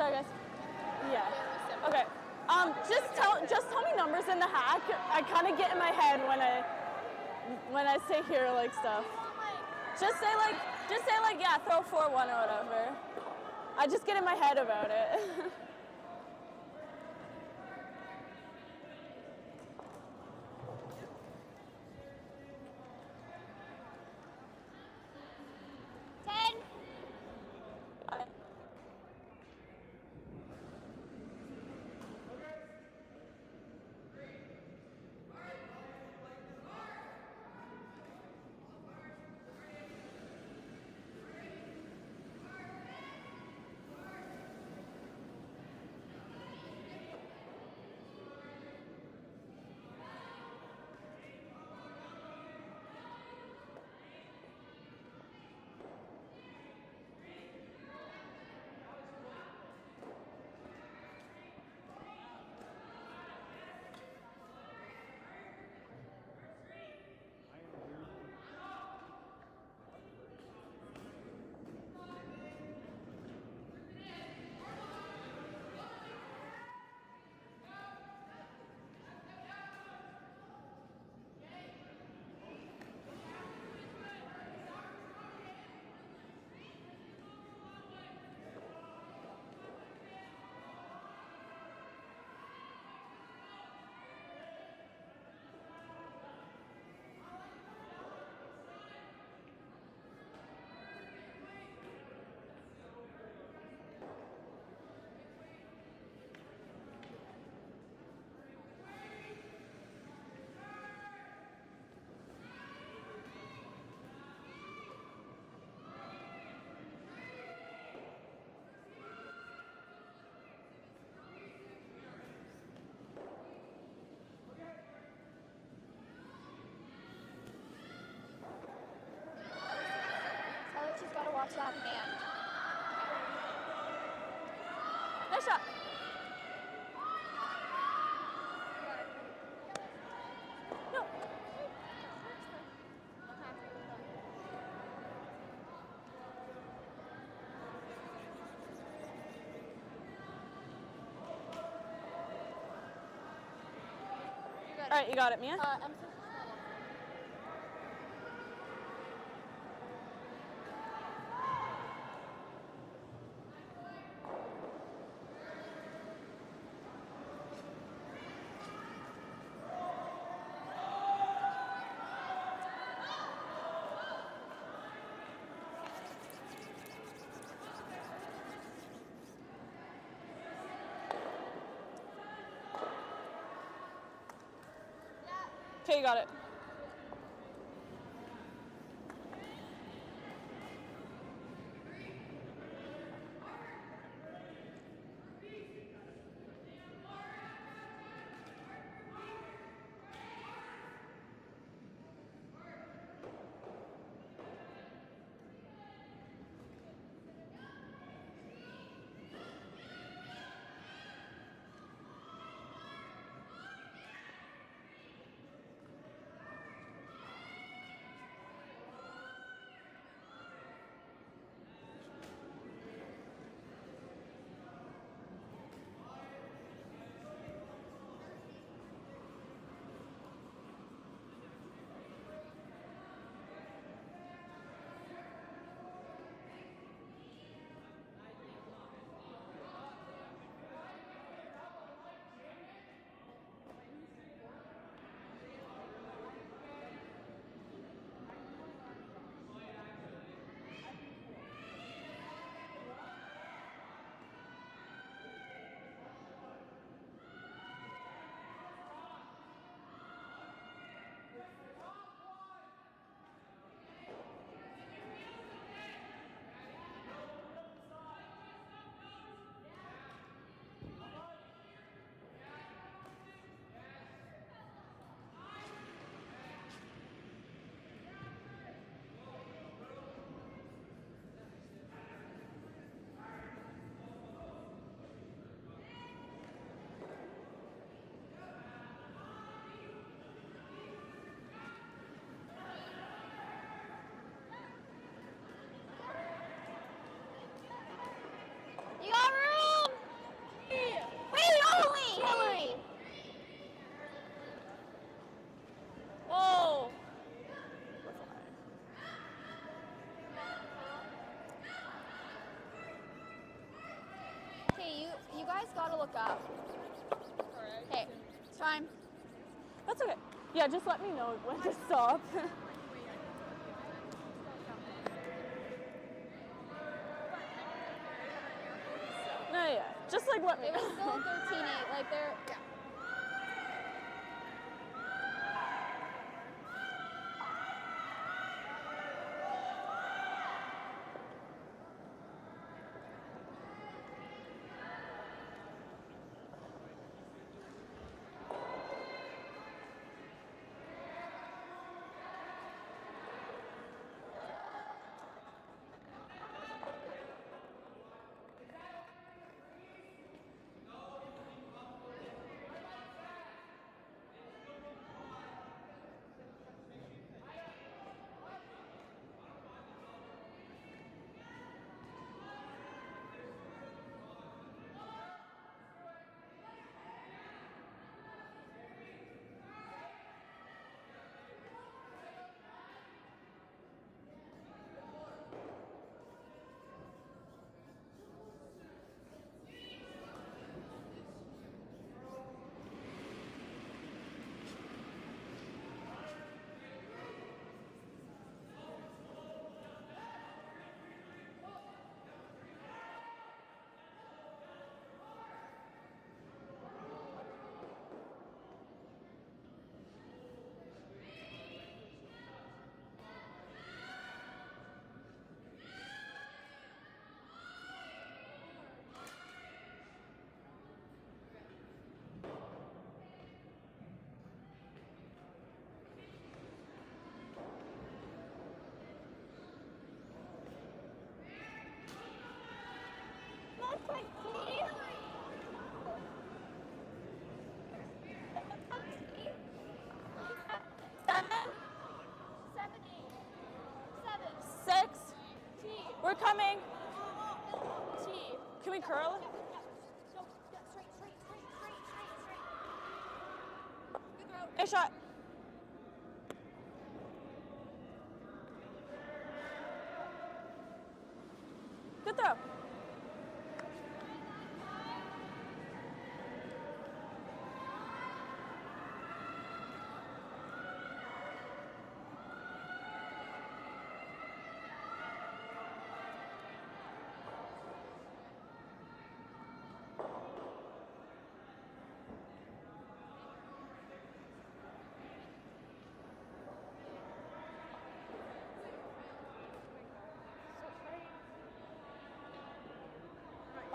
Sorry, guys. Yeah. Okay. Just tell me numbers in the hack. I kind of get in my head when I say here like stuff. Just say like yeah, throw 4-1 or whatever. I just get in my head about it. She's got to watch that hand. Nice shot. No. All right, you got it, Mia. Okay, you got it. guys gotta look up. Okay, it's time. That's okay. Yeah, just let me know when to stop. No, yeah. Just like let me It was still know. 13-8. Like they're yeah. Six. We're coming. Can we curl? A shot. Good throw.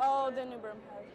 Oh, the new broom head.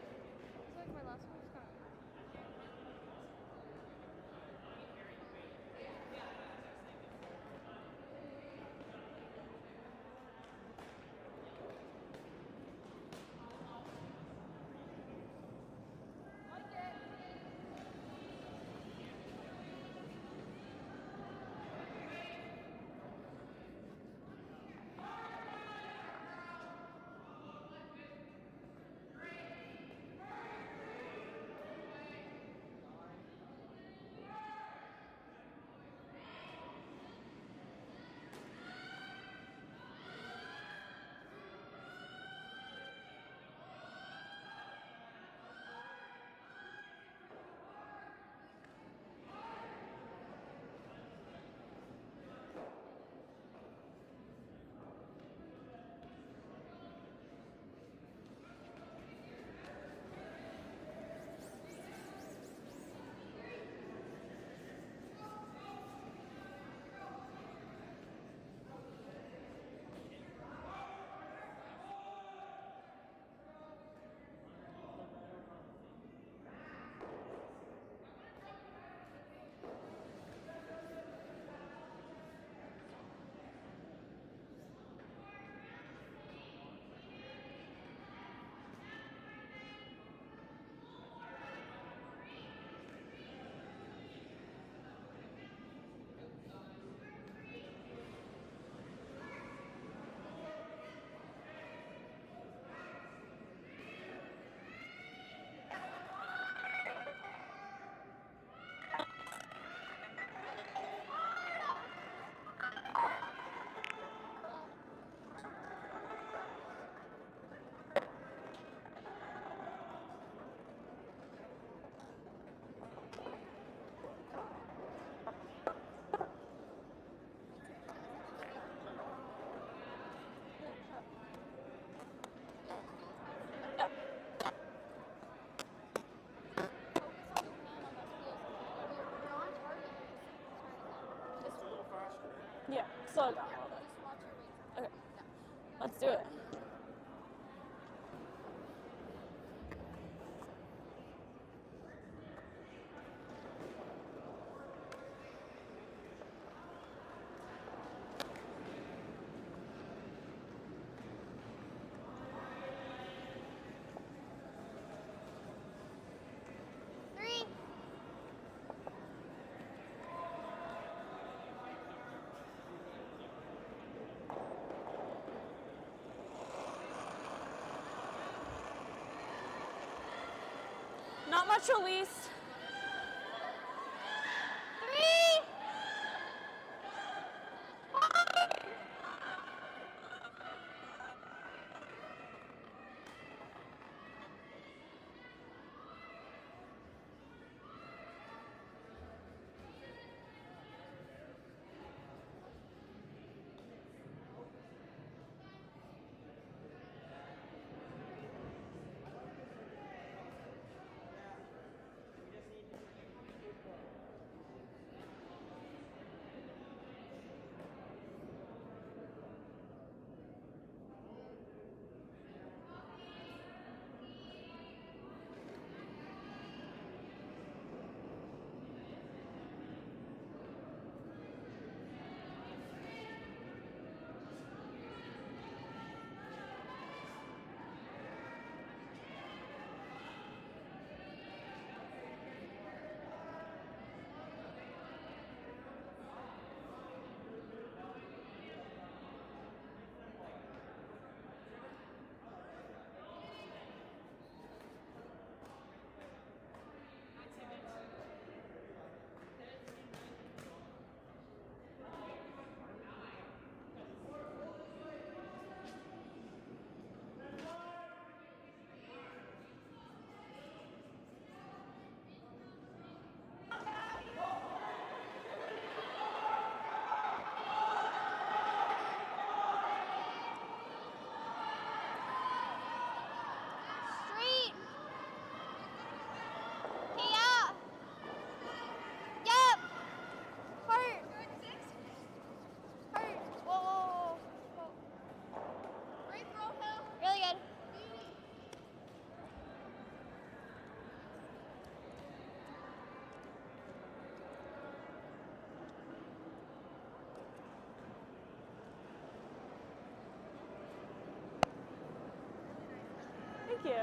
slow down a little bit. Just watch your weight. Okay, let's do it. Not much release. 3. Street. Yeah. Yep. Hurt. Hurt. Whoa, whoa, whoa. Great throw, Hill. Really good. Thank you.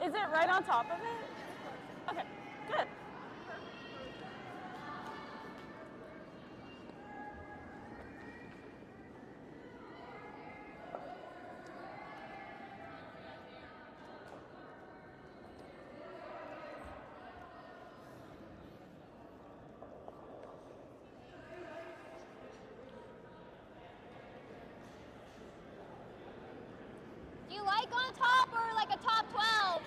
Is it right on top of it? Okay, good. Do you like on top or like a top 12?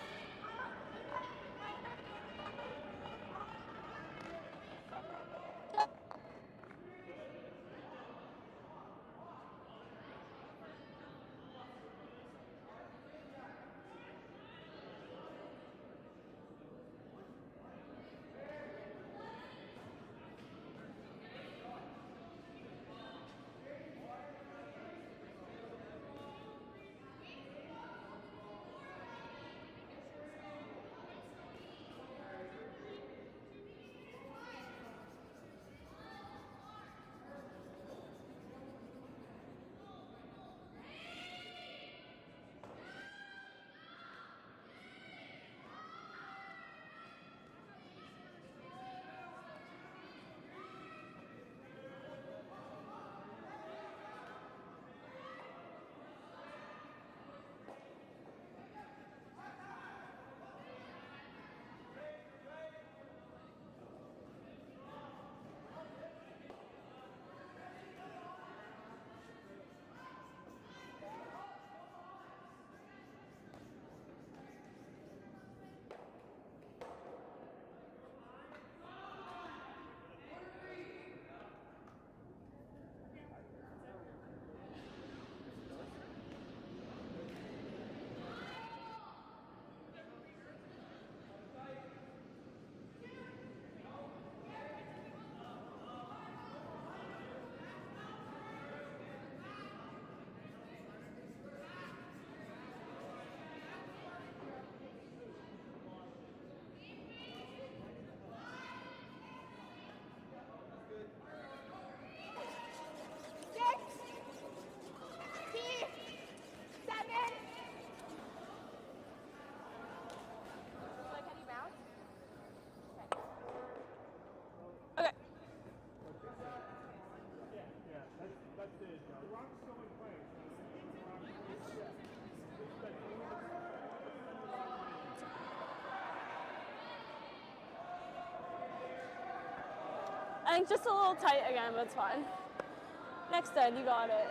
I think just a little tight again, but it's fine. Next end, you got it.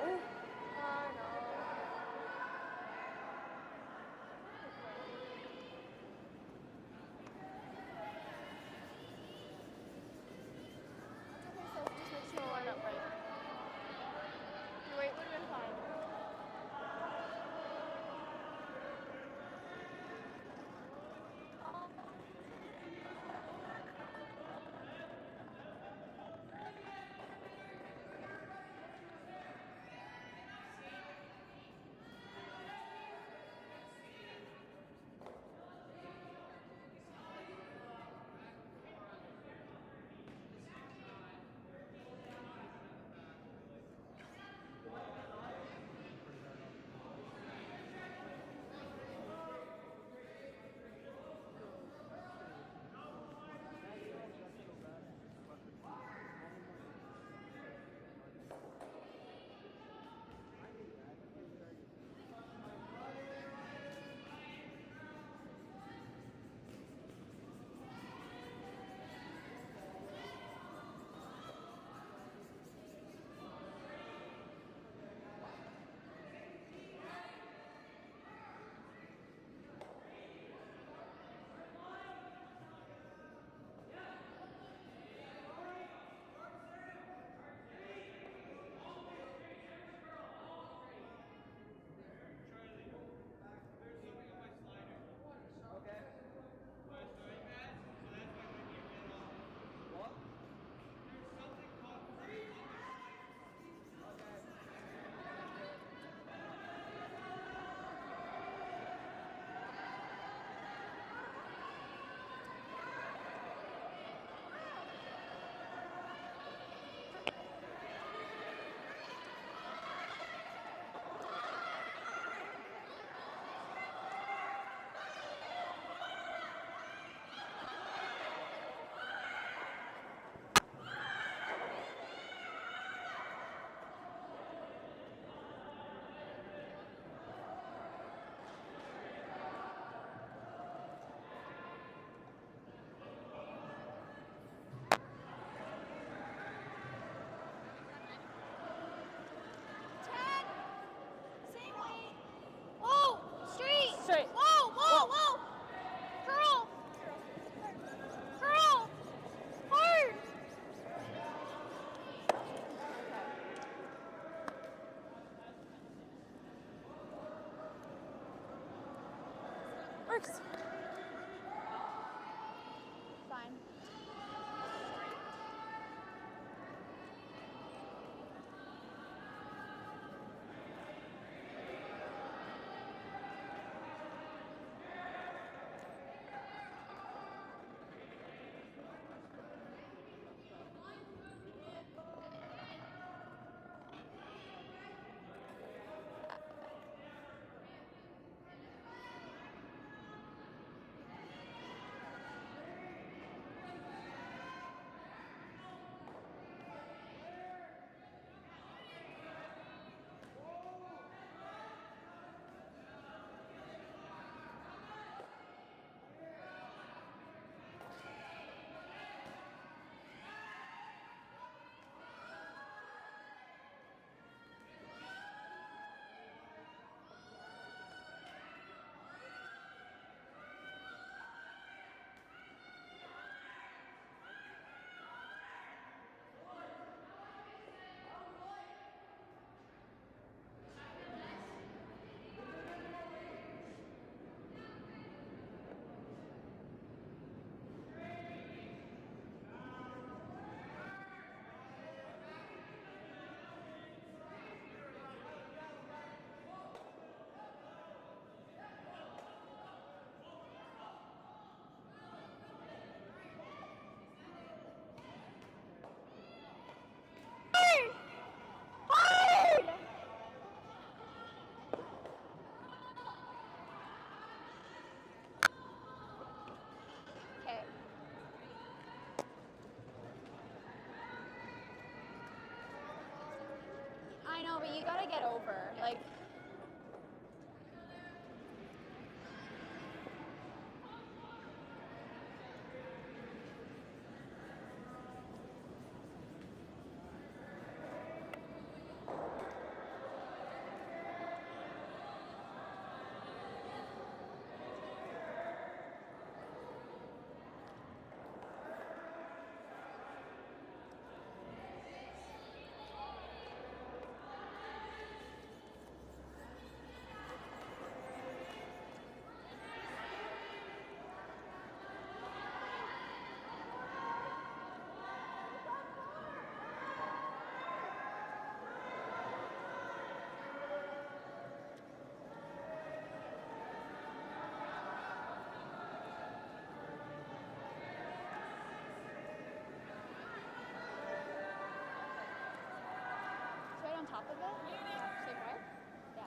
Just make sure I line up right. Your weight would have been fine. Straight. Whoa, whoa, whoa! Curl! Curl! Hard! Works. Fine. gotta get over. Like. On top of it? Say what? Yeah.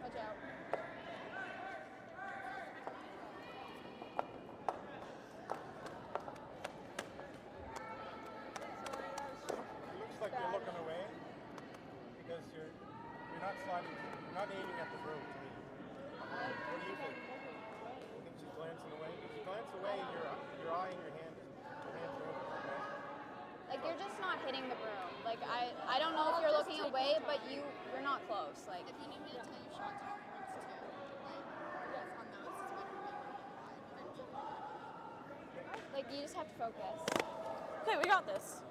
Watch out. It looks like you're looking away because you're not sliding, you're not aiming at the broom to me. What do you think? You think she's glancing away? If you glance away, your eye and your hands are open, okay? Like you're just not hitting the broom. Like I don't know if you're looking away, but you're not close. Like If you need me to tell you shot tolerance too, like on those, it's better to be wide. like you just have to focus. Okay, we got this.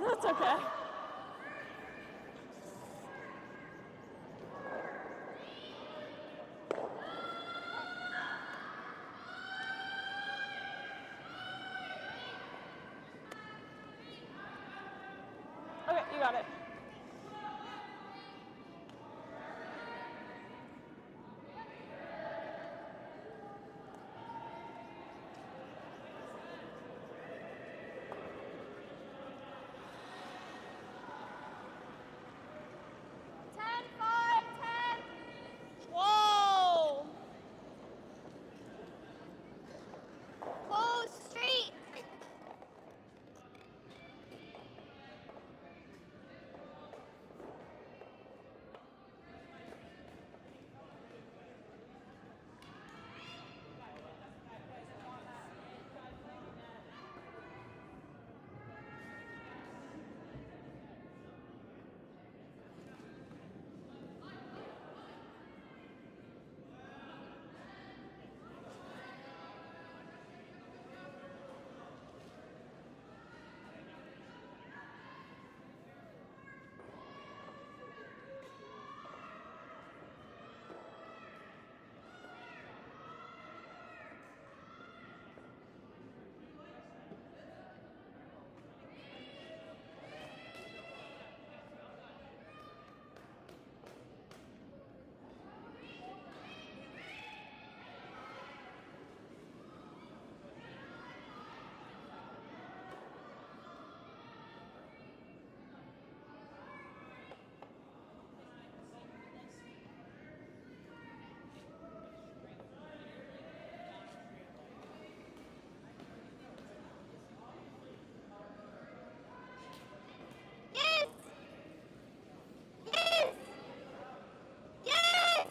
That's okay. Okay, you got it. Whoa! Close street! Yes! Yes! Yes!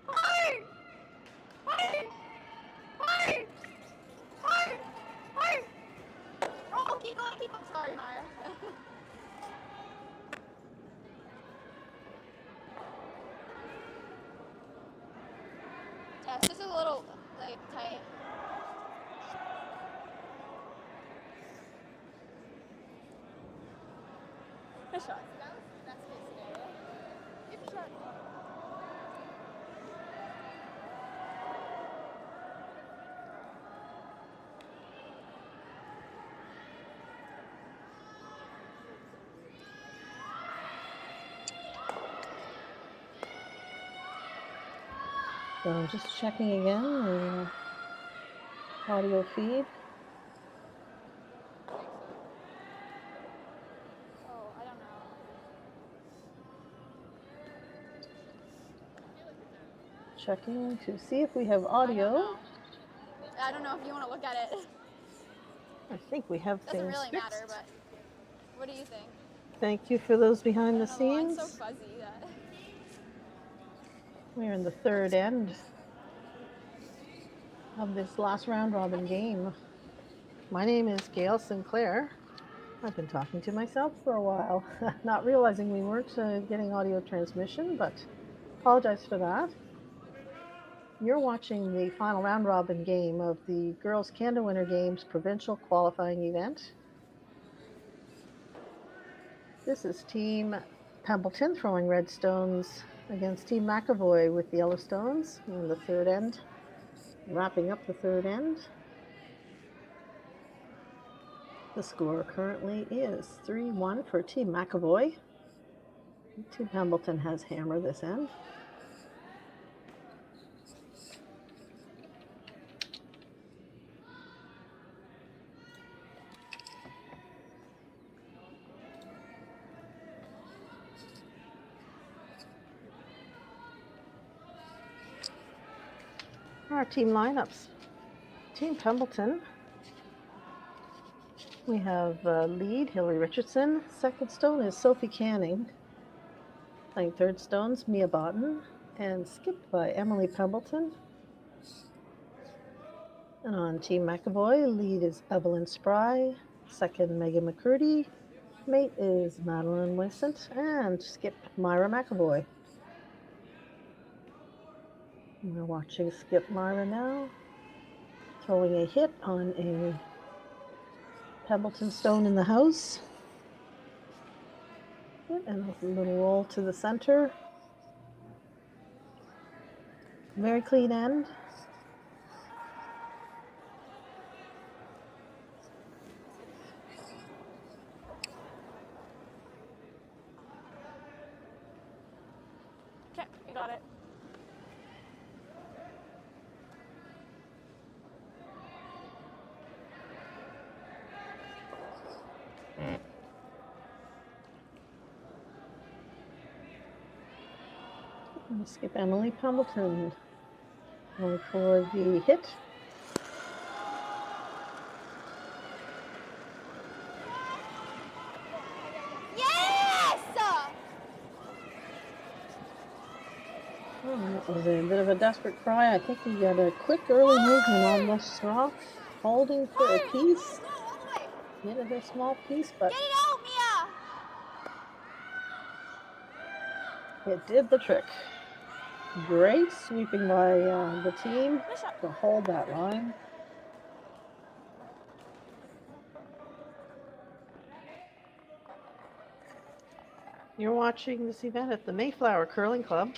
Hard! Hard! Hard! Hard! Hard! Oh, keep going, keep going. Sorry, Maya. Yes, this is a little, like, tight. Nice shot. That was the best case scenario. Good shot. So I'm just checking again the audio feed. Oh, I don't know. Checking to see if we have I audio. don't know. I don't know if you want to look at it. I think we have Doesn't things really fixed. matter, but what do you think? Thank you for those I behind the don't know, the line's scenes. so fuzzy that. We're in the third end of this last round robin game. My name is Gail Sinclair. I've been talking to myself for a while, not realizing we weren't getting audio transmission, but apologize for that. You're watching the final round robin game of the Girls Canada Winter Games provincial qualifying event. This is Team Pembleton throwing red stones against Team McEvoy with the yellow stones in the third end, wrapping up the third end. The score currently is 3-1 for Team McEvoy. Team Pembleton has hammer this end. Our team lineups. Team Pembleton, we have lead Hillary Richardson. Second stone is Sophie Canning. Playing third stones, Mia Botten, and skipped by Emily Pembleton. And on Team McEvoy, lead is Evelyn Spry. Second, Megan McCurdy. Mate is Madeline Winsent, and skip Myra McEvoy. We're watching Skip Myra now, throwing a hit on a Pembleton stone in the house. And a little roll to the center. Very clean end. Okay, you got it. And skip Emily Pembleton. Going for the hit. Yes! Oh, that was a bit of a desperate cry. I think we got a quick early movement on this rock. Holding for a piece. Hit it a small piece, but Get it out, Mia! it did the trick. Great sweeping by the team to hold that line. You're watching this event at the Mayflower Curling Club.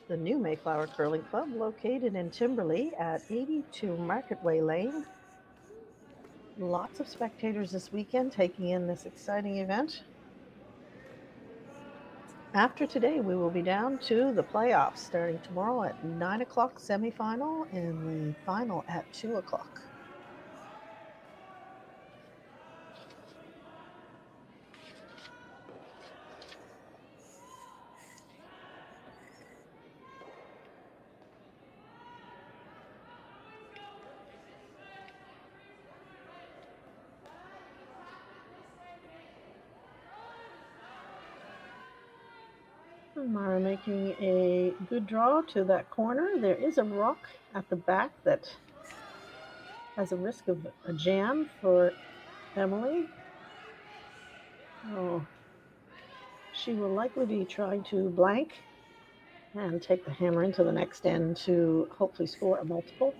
The new Mayflower Curling Club, located in Timberley at 82 Marketway Lane. Lots of spectators this weekend taking in this exciting event. After today, we will be down to the playoffs starting tomorrow at 9 o'clock semifinal and the final at 2 o'clock. Mara making a good draw to that corner. There is a rock at the back that has a risk of a jam for Emily. Oh, she will likely be trying to blank and take the hammer into the next end to hopefully score a multiple.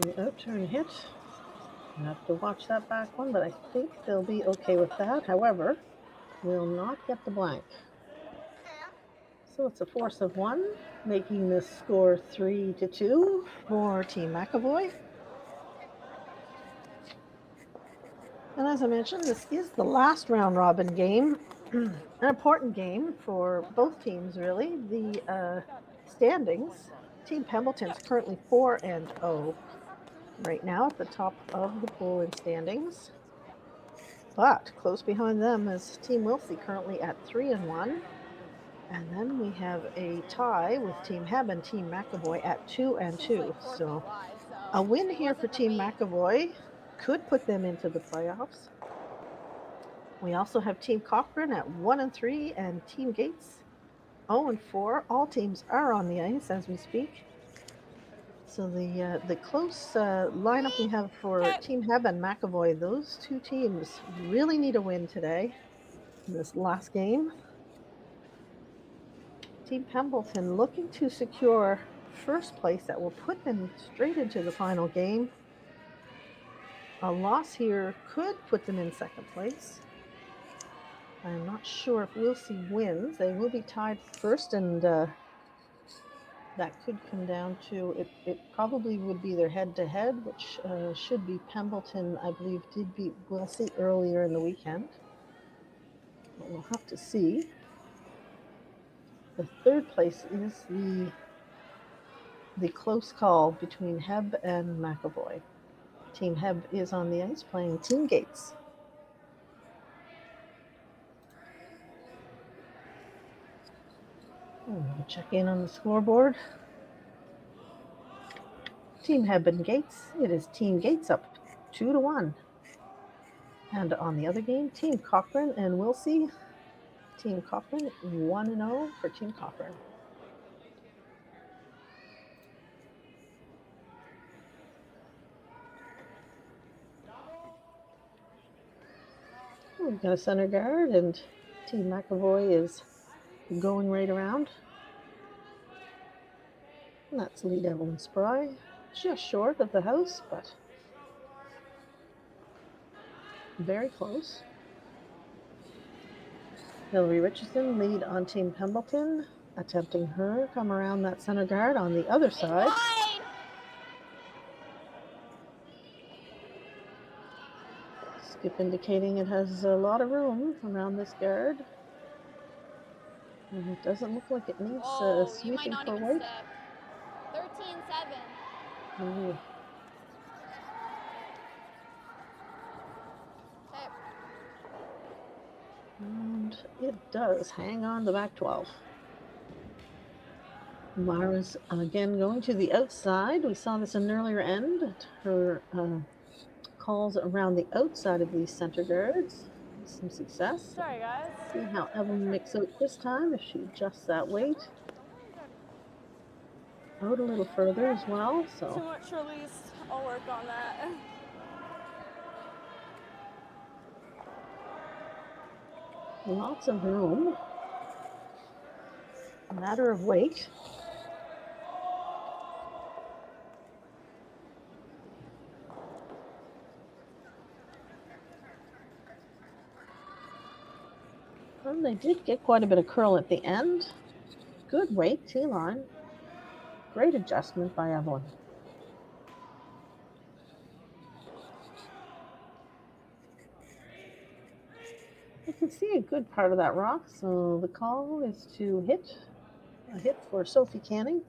The outturn hit. I have to watch that back one, but I think they'll be okay with that. However, will not get the blank. So it's a force of one, making this score 3-2 for Team McEvoy. And as I mentioned, this is the last round robin game. An important game for both teams, really. The standings. Team Pembleton is currently 4-0 right now at the top of the pool in standings. But close behind them is Team Wilsey, currently at 3-1. And then we have a tie with Team Heb and Team McEvoy at 2-2. So a win here for Team McEvoy could put them into the playoffs. We also have Team Cochran at 1-3 and Team Gates 0-4. All teams are on the ice as we speak. So the close lineup we have for Team Heb and McEvoy, those two teams really need a win today in this last game. Team Pembleton looking to secure first place that will put them straight into the final game. A loss here could put them in second place. I'm not sure if Wilsey wins. They will be tied first, and that could come down to it probably would be their head-to-head, which should be Pembleton, I believe, did beat Wilsey earlier in the weekend. But we'll have to see. The third place is the close call between Heb and McEvoy. Team Heb is on the ice playing Team Gates. We'll check in on the scoreboard. Team Heb and Gates, it is Team Gates up 2-1. And on the other game, Team Cochran and Wilsey. Team Cochran 1-0 for Team Cochran. We've got a center guard, and Team McEvoy is going right around. And that's lead Evelyn Spry. Just short of the house, but very close. Hillary Richardson lead on Team Pembleton, attempting her come around that center guard on the other side. Wide. Skip indicating it has a lot of room around this guard. And it doesn't look like it needs Oh, you might sweeping not for even weight. step. 13-7. Ooh. Okay. And it does hang on the back 12. Mara's again going to the outside. We saw this in an earlier end. Her calls around the outside of these center guards. Some success. Sorry, guys. See how Evelyn makes out this time if she adjusts that weight. Out a little further as well. Too So much release. I'll work on that. lots of room. A matter of weight. And they did get quite a bit of curl at the end. Good weight, T-line. Great adjustment by Evelyn. You can see a good part of that rock, so the call is to hit. A hit for Sophie Canning.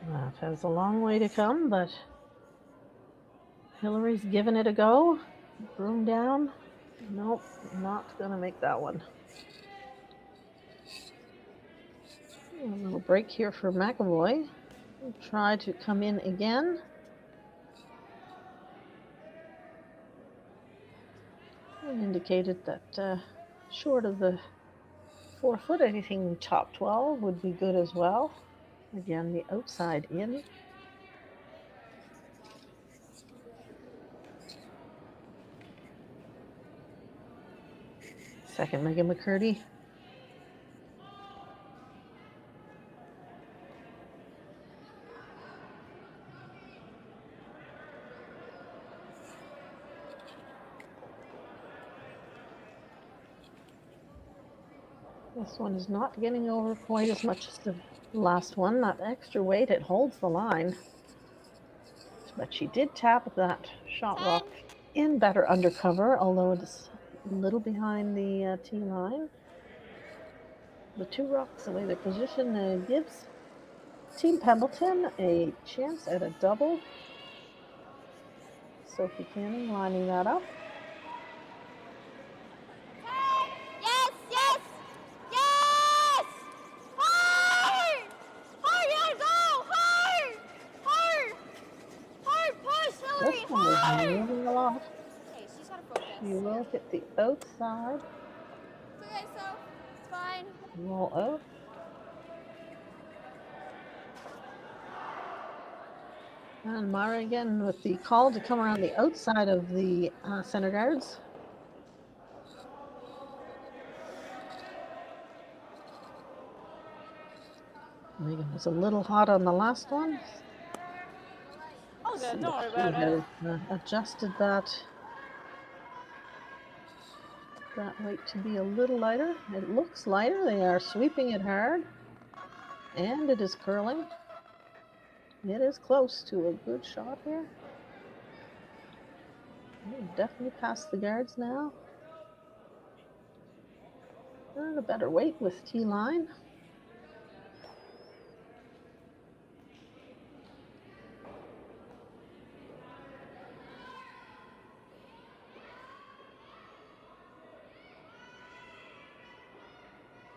That has a long way to come, but Hillary's given it a go. Broom down. Nope, not gonna make that one. A little break here for McEvoy. We'll try to come in again. And indicated that short of the 4 foot, anything top 12 would be good as well. Again, the outside in. Second, Megan McCurdy. This one is not getting over quite as much as the last one. That extra weight, it holds the line. But she did tap that shot rock in better undercover, although it's a little behind the tee line. The two rocks, the way they're positioned, gives Team Pembleton a chance at a double. Sophie Canning lining that up. Yes, yes, yes! Hard! Hard, yeah, go! Hard! Hard! Hard, push, Hillary, This one is hard! moving a lot. Okay, she's gotta focus. She will hit the outside, It's okay, so it's fine. roll out. And Mara again with the call to come around the outside of the center guards. Megan was a little hot on the last one. All good. See Don't worry if about she it. has adjusted that weight to be a little lighter. It looks lighter. They are sweeping it hard, and it is curling. It is close to a good shot here. Definitely past the guards now. And a better weight with T-line.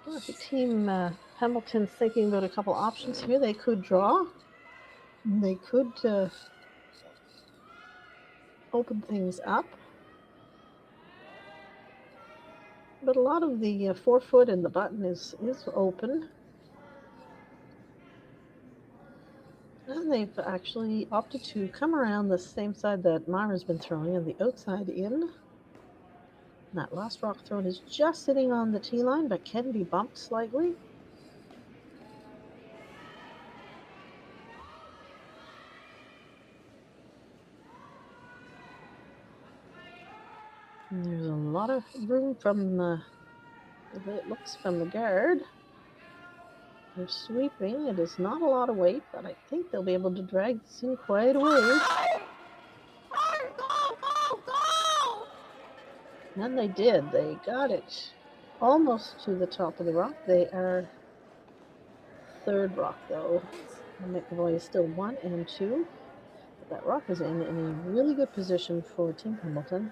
Well, the team Pembleton's thinking about a couple options here. They could draw. They could open things up. but a lot of the forefoot and the button is open. And they've actually opted to come around the same side that Myra's been throwing and the outside in. That last rock thrown is just sitting on the tee line, but can be bumped slightly. And there's a lot of room from the way it looks from the guard. They're sweeping. It is not a lot of weight, but I think they'll be able to drag this in quite a ways. And they did. They got it almost to the top of the rock. They are third rock, though. McEvoy is still 1 and 2. But that rock is in a really good position for Team Pembleton.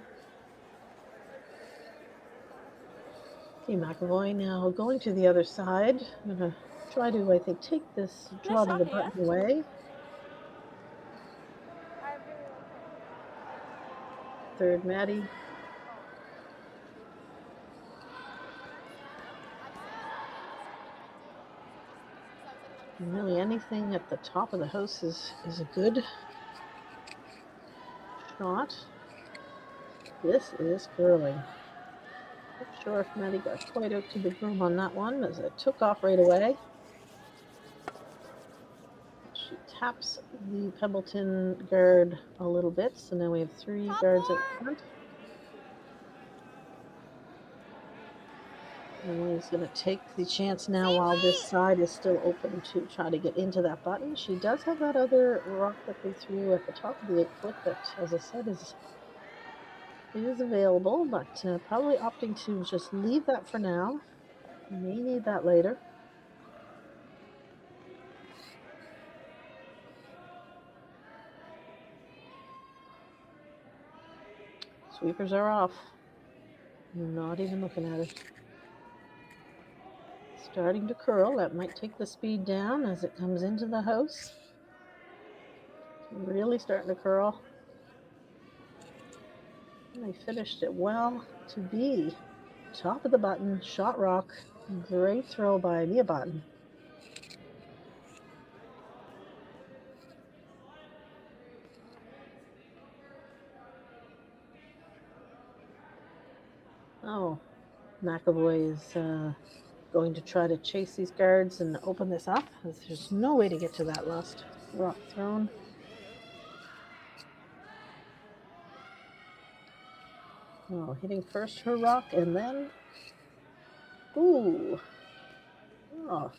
Okay, McEvoy now going to the other side. I'm going to try to, I think, take this draw to the button away. Third, Maddie. And really anything at the top of the house is a good shot. This is curling. Not sure if Maddie got quite out to the groom on that one as it took off right away. She taps the Pembleton guard a little bit, so now we have 3 guards at front. Emily's going to take the chance now while this side is still open to try to get into that button. She does have that other rock that they threw at the top of the 8-foot that, as I said, is available, but probably opting to just leave that for now. May need that later. Sweepers are off. Not even looking at it. Starting to curl. That might take the speed down as it comes into the house. Really starting to curl. And they finished it well to be top of the button, shot rock. Great throw by Mia Button. Oh, McEvoy is going to try to chase these guards and open this up, as there's no way to get to that last rock thrown. Oh, hitting first her rock and then, ooh, oh,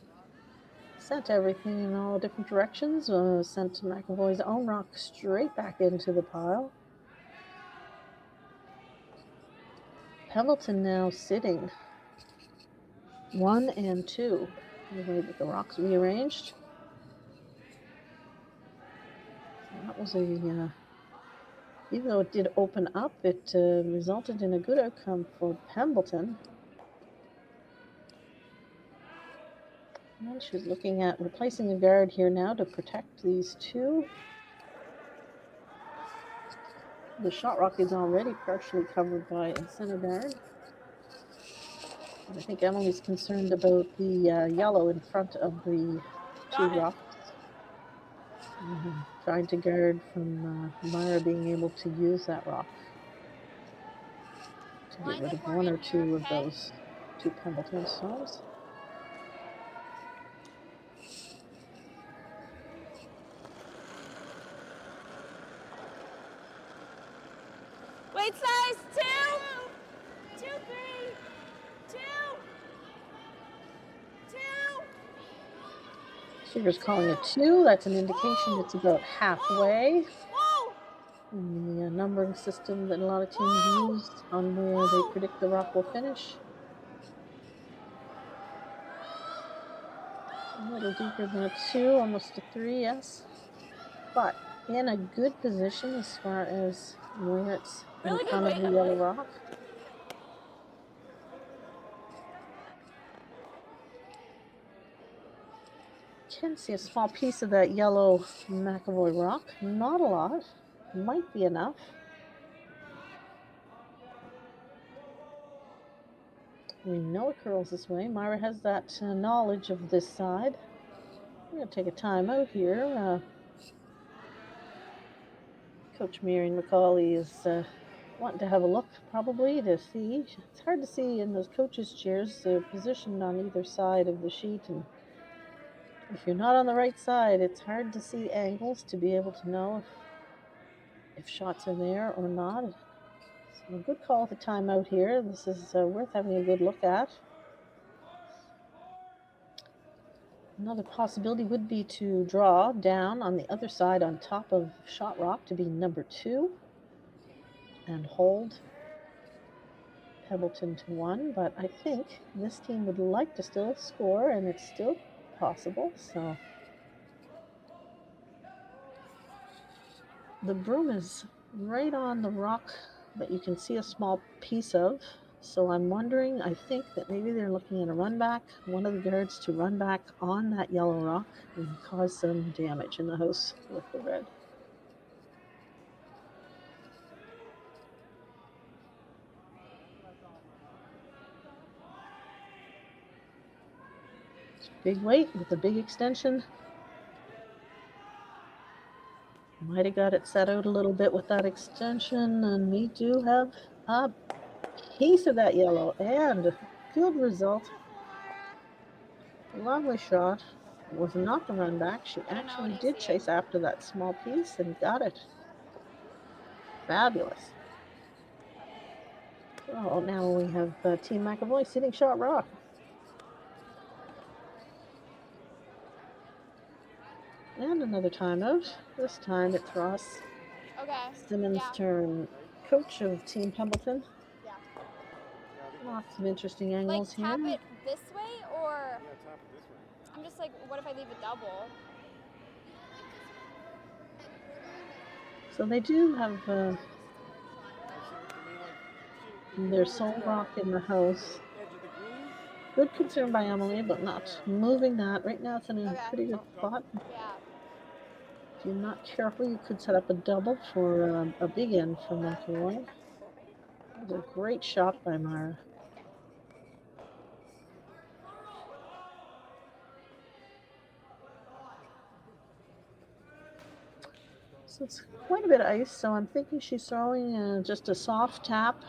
sent everything in all different directions. Sent McEvoy's own rock straight back into the pile. Pembleton now sitting 1 and 2. The way that the rocks rearranged. So that was even though it did open up, it resulted in a good outcome for Pembleton. And she's looking at replacing a guard here now to protect these 2. The shot rock is already partially covered by a center guard. I think Emily's concerned about the yellow in front of the 2 rocks. Trying to guard from Myra being able to use that rock to get rid of 1 or 2 of those 2 Pembleton stones. Weight size 2, 2, 3, 2, 2. Sugar's calling a 2. That's an indication it's about halfway. In the numbering system that a lot of teams use on where they predict the rock will finish. A little deeper than a 2, almost a 3, yes. But in a good position as far as where it's in front of the yellow rock. Can see a small piece of that yellow McEvoy rock. Not a lot. Might be enough. We know it curls this way. Myra has that knowledge of this side. We're going to take a time out here. Coach Marion McCauley is wanting to have a look probably to see. It's hard to see in those coaches' chairs. They're positioned on either side of the sheet, and if you're not on the right side, it's hard to see angles to be able to know if shots are there or not. So a good call at the timeout here. This is worth having a good look at. Another possibility would be to draw down on the other side on top of shot rock to be number 2 and hold Pembleton to 1, but I think this team would like to still score, and it's still possible. So the broom is right on the rock that you can see a small piece of. So I'm wondering, I think that maybe they're looking at a run back, one of the guards to run back on that yellow rock and cause some damage in the house with the red. Big weight with a big extension. Might have got it set out a little bit with that extension, and we do have a piece of that yellow, and good result. Lovely shot. It was not the run back. She actually did chase after that small piece and got it. Fabulous. So now we have Team McEvoy sitting shot rock. And another timeout. This time it's Ross Simmons' turn. Coach of Team Pembleton. Yeah. Lots of interesting angles Like, tap here. it this way, or Yeah, tap it this way. I'm just like, what if I leave a double? So they do have their sole rock in the house. Good concern by Emily, but not moving that. Right now it's in a pretty good spot. Yeah. If you're not careful, you could set up a double for a big end for McEvoy. It was a great shot by Myra. So it's quite a bit of ice, so I'm thinking she's throwing just a soft tap.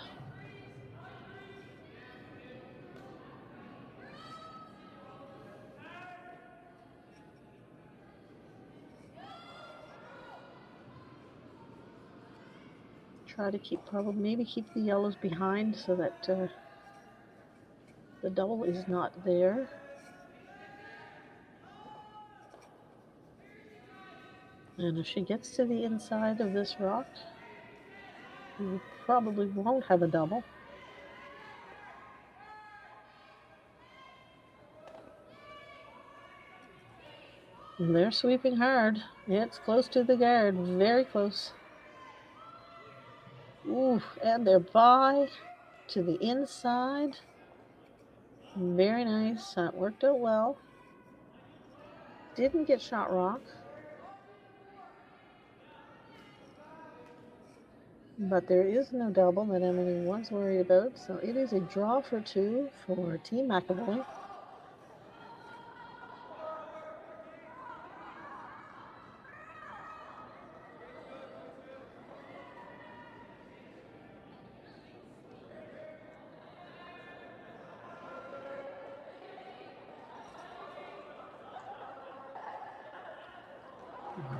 Try to keep maybe keep the yellows behind so that the double is not there. And if she gets to the inside of this rock, we probably won't have a double. And they're sweeping hard. It's close to the guard, very close. Ooh, and they're by to the inside. Very nice. That worked out well. Didn't get shot rock. But there is no double that Emily was worried about. So it is a draw for 2 for Team McEvoy.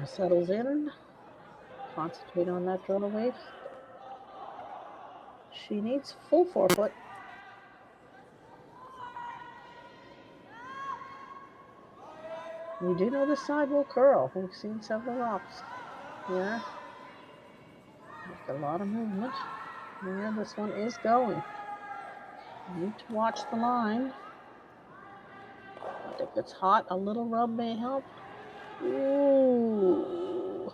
Settles in. Concentrate on that draw weight. She needs full 4-foot. We do know the side will curl. We've seen several rocks here. There's a lot of movement. Where this one is going. You need to watch the line. But if it's hot, a little rub may help. Ooh.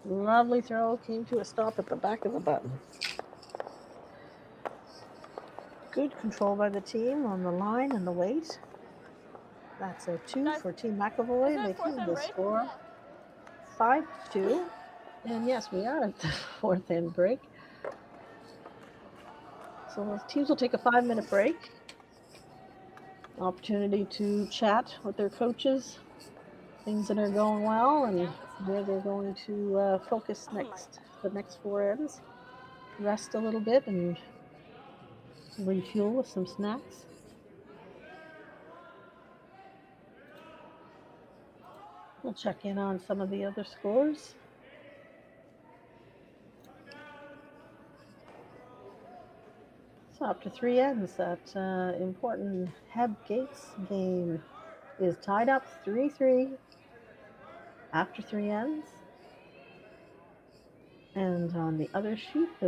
Lovely throw. Came to a stop at the back of the button. Good control by the team on the line and the weight. That's a 2 for Team McEvoy. They keep the score 5-2. And yes, we are at the 4th end break. So So the teams will take a 5-minute break. Opportunity to chat with their coaches, things that are going well, and where they're going to focus next. The next 4 ends. Rest a little bit and refuel with some snacks. We'll check in on some of the other scores. So after 3 ends, that important Heb Gates game is tied up 3-3 after 3 ends. And on the other sheet, the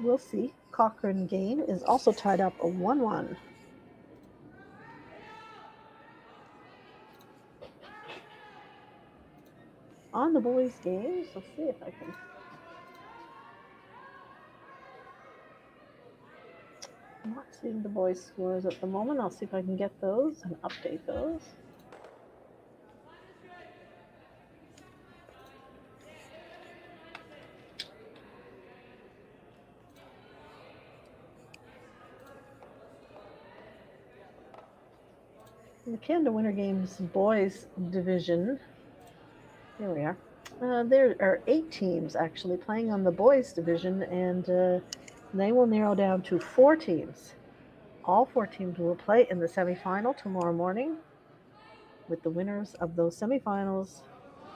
Wilsey Cochrane game is also tied up a 1-1. On the boys' games, let's see if I can. I'm not seeing the boys' scores at the moment. I'll see if I can get those and update those. In the Canada Winter Games boys division, here we are. There are 8 teams actually playing on the boys division, and they will narrow down to 4 teams. All 4 teams will play in the semifinal tomorrow morning, with the winners of those semifinals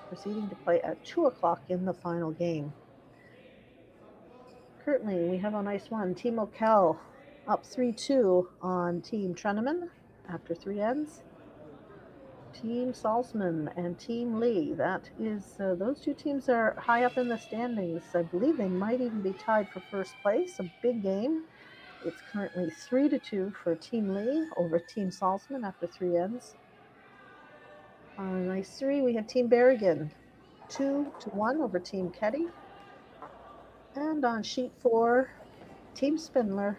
proceeding to play at 2 o'clock in the final game. Currently, we have on ice 1, Team O'Kell up 3-2 on Team Treneman after 3 ends. Team Salzman and Team Lee, that is, those 2 teams are high up in the standings. I believe they might even be tied for first place, a big game. It's currently 3-2 for Team Lee over Team Salzman after 3 ends. On ice 3, we have Team Berrigan, 2-1 over Team Keddy. And on sheet 4, Team Spindler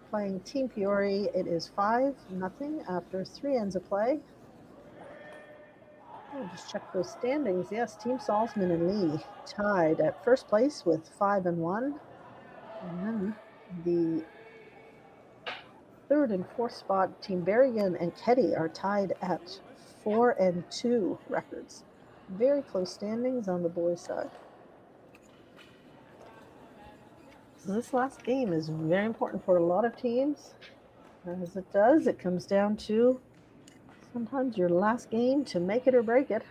playing Team Fiore. It is 5-0 after 3 ends of play. I'll just check those standings. Yes, Team Salzman and Lee tied at first place with 5-1. And then the 3rd and 4th spot, Team Berrigan and Keddy are tied at 4-2 records. Very close standings on the boys' side. So this last game is very important for a lot of teams. As it comes down to sometimes your last game to make it or break it.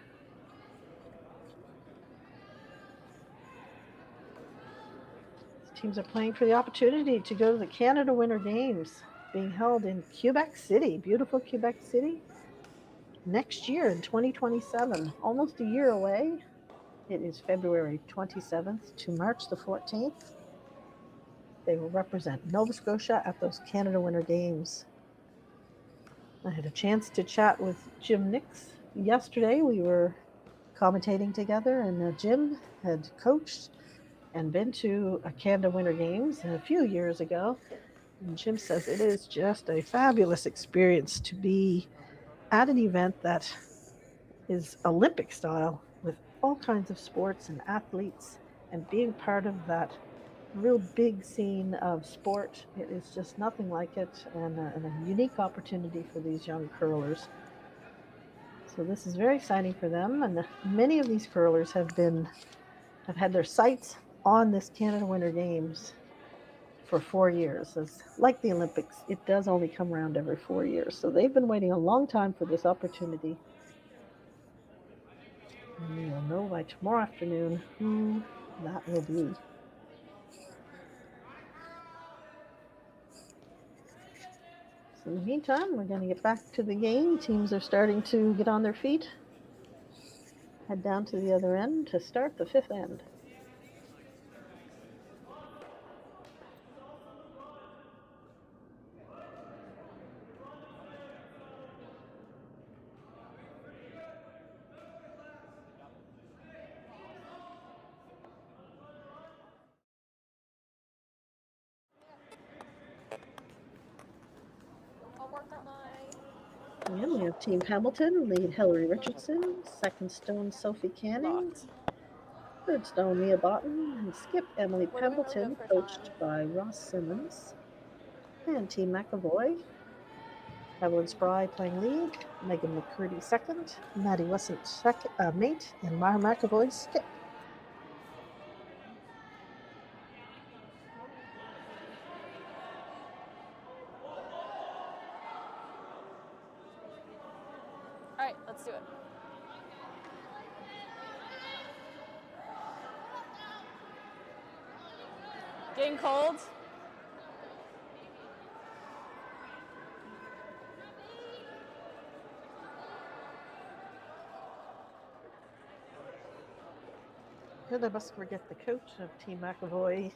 Teams are playing for the opportunity to go to the Canada Winter Games being held in Quebec City, beautiful Quebec City, next year in 2027, almost a year away. It is February 27th to March the 14th. They will represent Nova Scotia at those Canada Winter Games. I had a chance to chat with Jim Nix yesterday. We were commentating together, and Jim had coached and been to a Canada Winter Games a few years ago. And Jim says it is just a fabulous experience to be at an event that is Olympic style with all kinds of sports and athletes, and being part of that real big scene of sport. It is just nothing like it, and a unique opportunity for these young curlers. So this is very exciting for them, and many of these curlers have had their sights on this Canada Winter Games for 4 years. It's like the Olympics, it does only come around every 4 years. So they've been waiting a long time for this opportunity. And we will know by tomorrow afternoon who that will be. So in the meantime, we're going to get back to the game. Teams are starting to get on their feet. Head down to the other end to start the 5th end. And we have Team Pembleton, lead Hillary Richardson, second stone Sophie Canning, third stone Mia Botten, and skip Emily Pembleton, coached by Ross Simmons. And Team McEvoy, Evelyn Spry playing lead, Megan McCurdy second, Maddie Wesson mate, and Mara McEvoy skip. All right, let's do it. Getting cold? And I must forget the coach of Team McEvoy,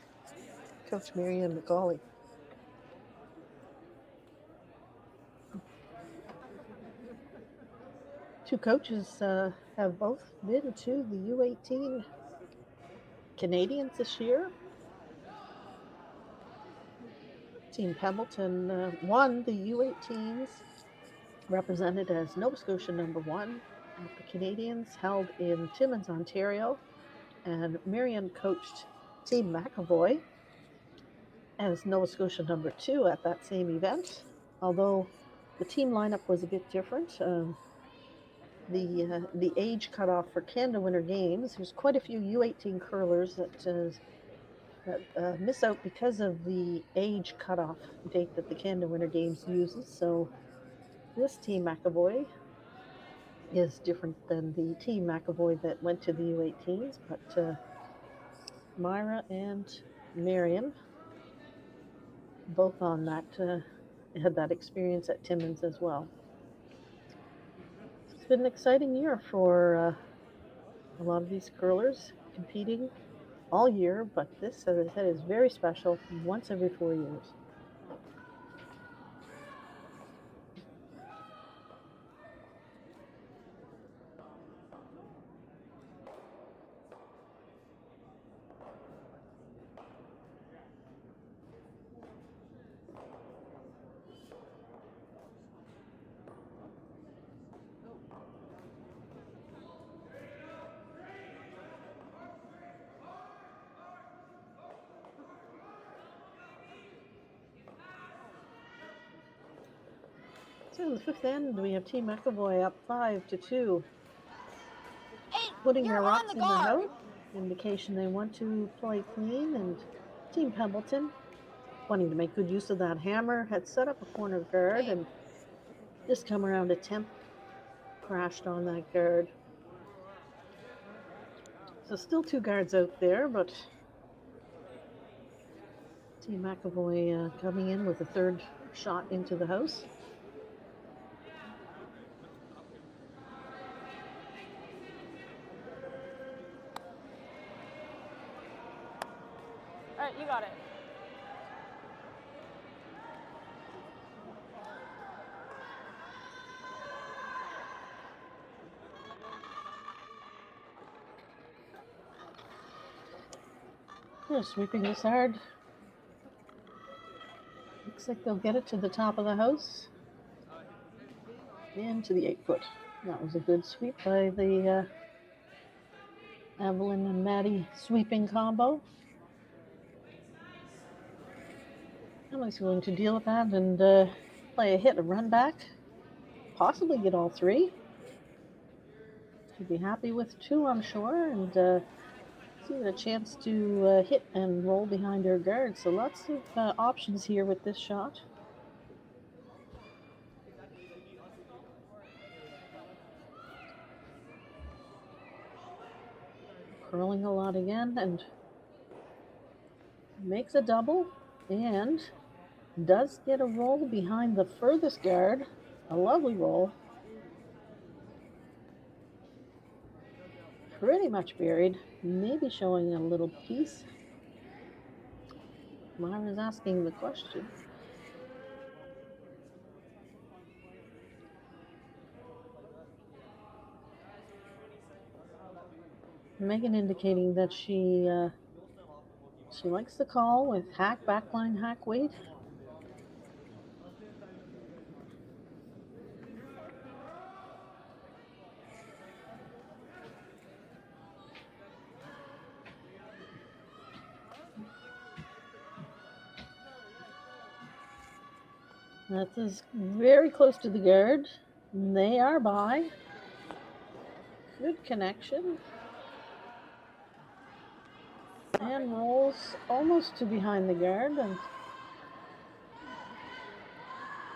Coach Marianne McCauley. Two coaches have both been to the U18 Canadians this year. Team Pembleton won the U18s, represented as Nova Scotia #1 at the Canadians held in Timmins, Ontario. And Marianne coached Team McEvoy as Nova Scotia #2 at that same event, although the team lineup was a bit different. The age cutoff for Canada Winter Games, there's quite a few U18 curlers that miss out because of the age cutoff date that the Canada Winter Games uses. So this Team McEvoy is different than the Team McEvoy that went to the U18s, but Myra and Marion both on that had that experience at Timmins as well. It's been an exciting year for a lot of these curlers competing all year, but this, as I said, is very special, once every 4 years. So in the fifth end, we have Team McEvoy up 5-2, putting their rocks in the house. Indication they want to play clean, and Team Pembleton, wanting to make good use of that hammer, had set up a corner guard and just come around a temp, crashed on that guard. So still two guards out there, but Team McEvoy coming in with a third shot into the house. All right, you got it. They're sweeping this hard. Looks like they'll get it to the top of the house and to the 8-foot. That was a good sweep by the Evelyn and Maddie sweeping combo. Emily's going to deal with that and play a hit, a run back, possibly get all three. She'd be happy with 2, I'm sure, and see a chance to hit and roll behind her guard. So lots of options here with this shot. Curling a lot again and makes a double and does get a roll behind the furthest guard. A lovely roll. Pretty much buried, maybe showing a little piece. Myra's asking the question. Megan indicating that she likes the call with hack, backline, hack weight. That is very close to the guard. They are by. Good connection. And rolls almost to behind the guard and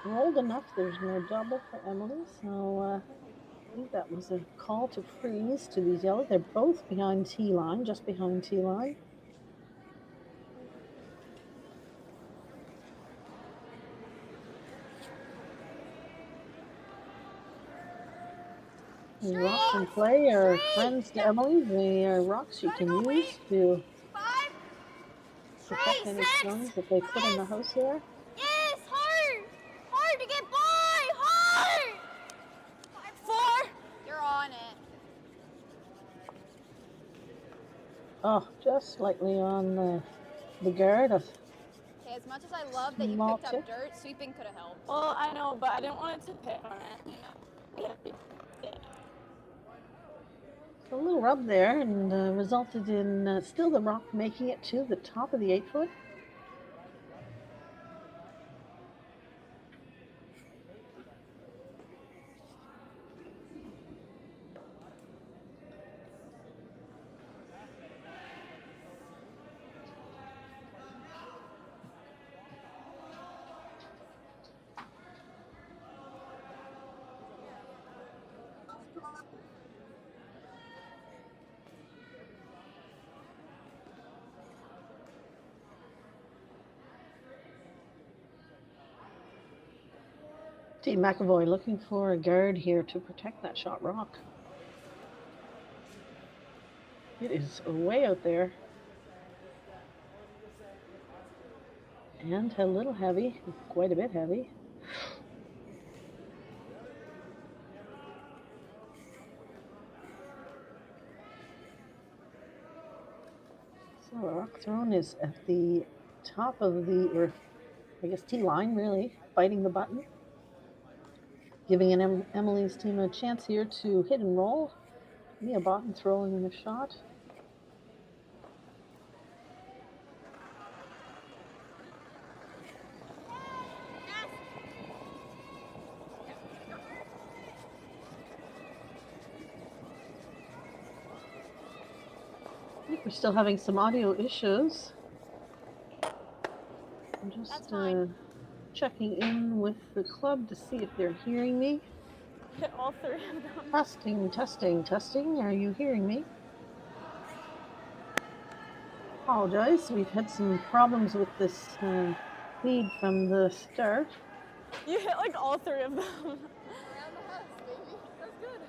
rolled enough. There's no double for Emily. So I think that was a call to freeze to these yellow. They're both behind T line, just behind T line. The rocks in play are friends to Emily. They are rocks she can use to protect any stones that they put in the house here. Yes, hard! Hard to get by! Hard! 4. You're on it. Oh, just slightly on the guard. Okay, as much as I love that you Small picked tip. up dirt, sweeping could have helped. Well, I know, but I didn't want it to pit on it. A little rub there and resulted in still the rock making it to the top of the 8-foot. Team McEvoy looking for a guard here to protect that shot rock. It is way out there. And a little heavy, quite a bit heavy. So the rock thrown is at the top of the, or I guess T line really, biting the button. Giving Emily's team a chance here to hit and roll. Mia Botten throwing the shot. I think we're still having some audio issues. I'm just checking in with the club to see if they're hearing me. Hit all 3 of them. Testing, testing, testing. Are you hearing me? Apologize. We've had some problems with this feed from the start. You hit like all 3 of them. Around the house, baby. That's good.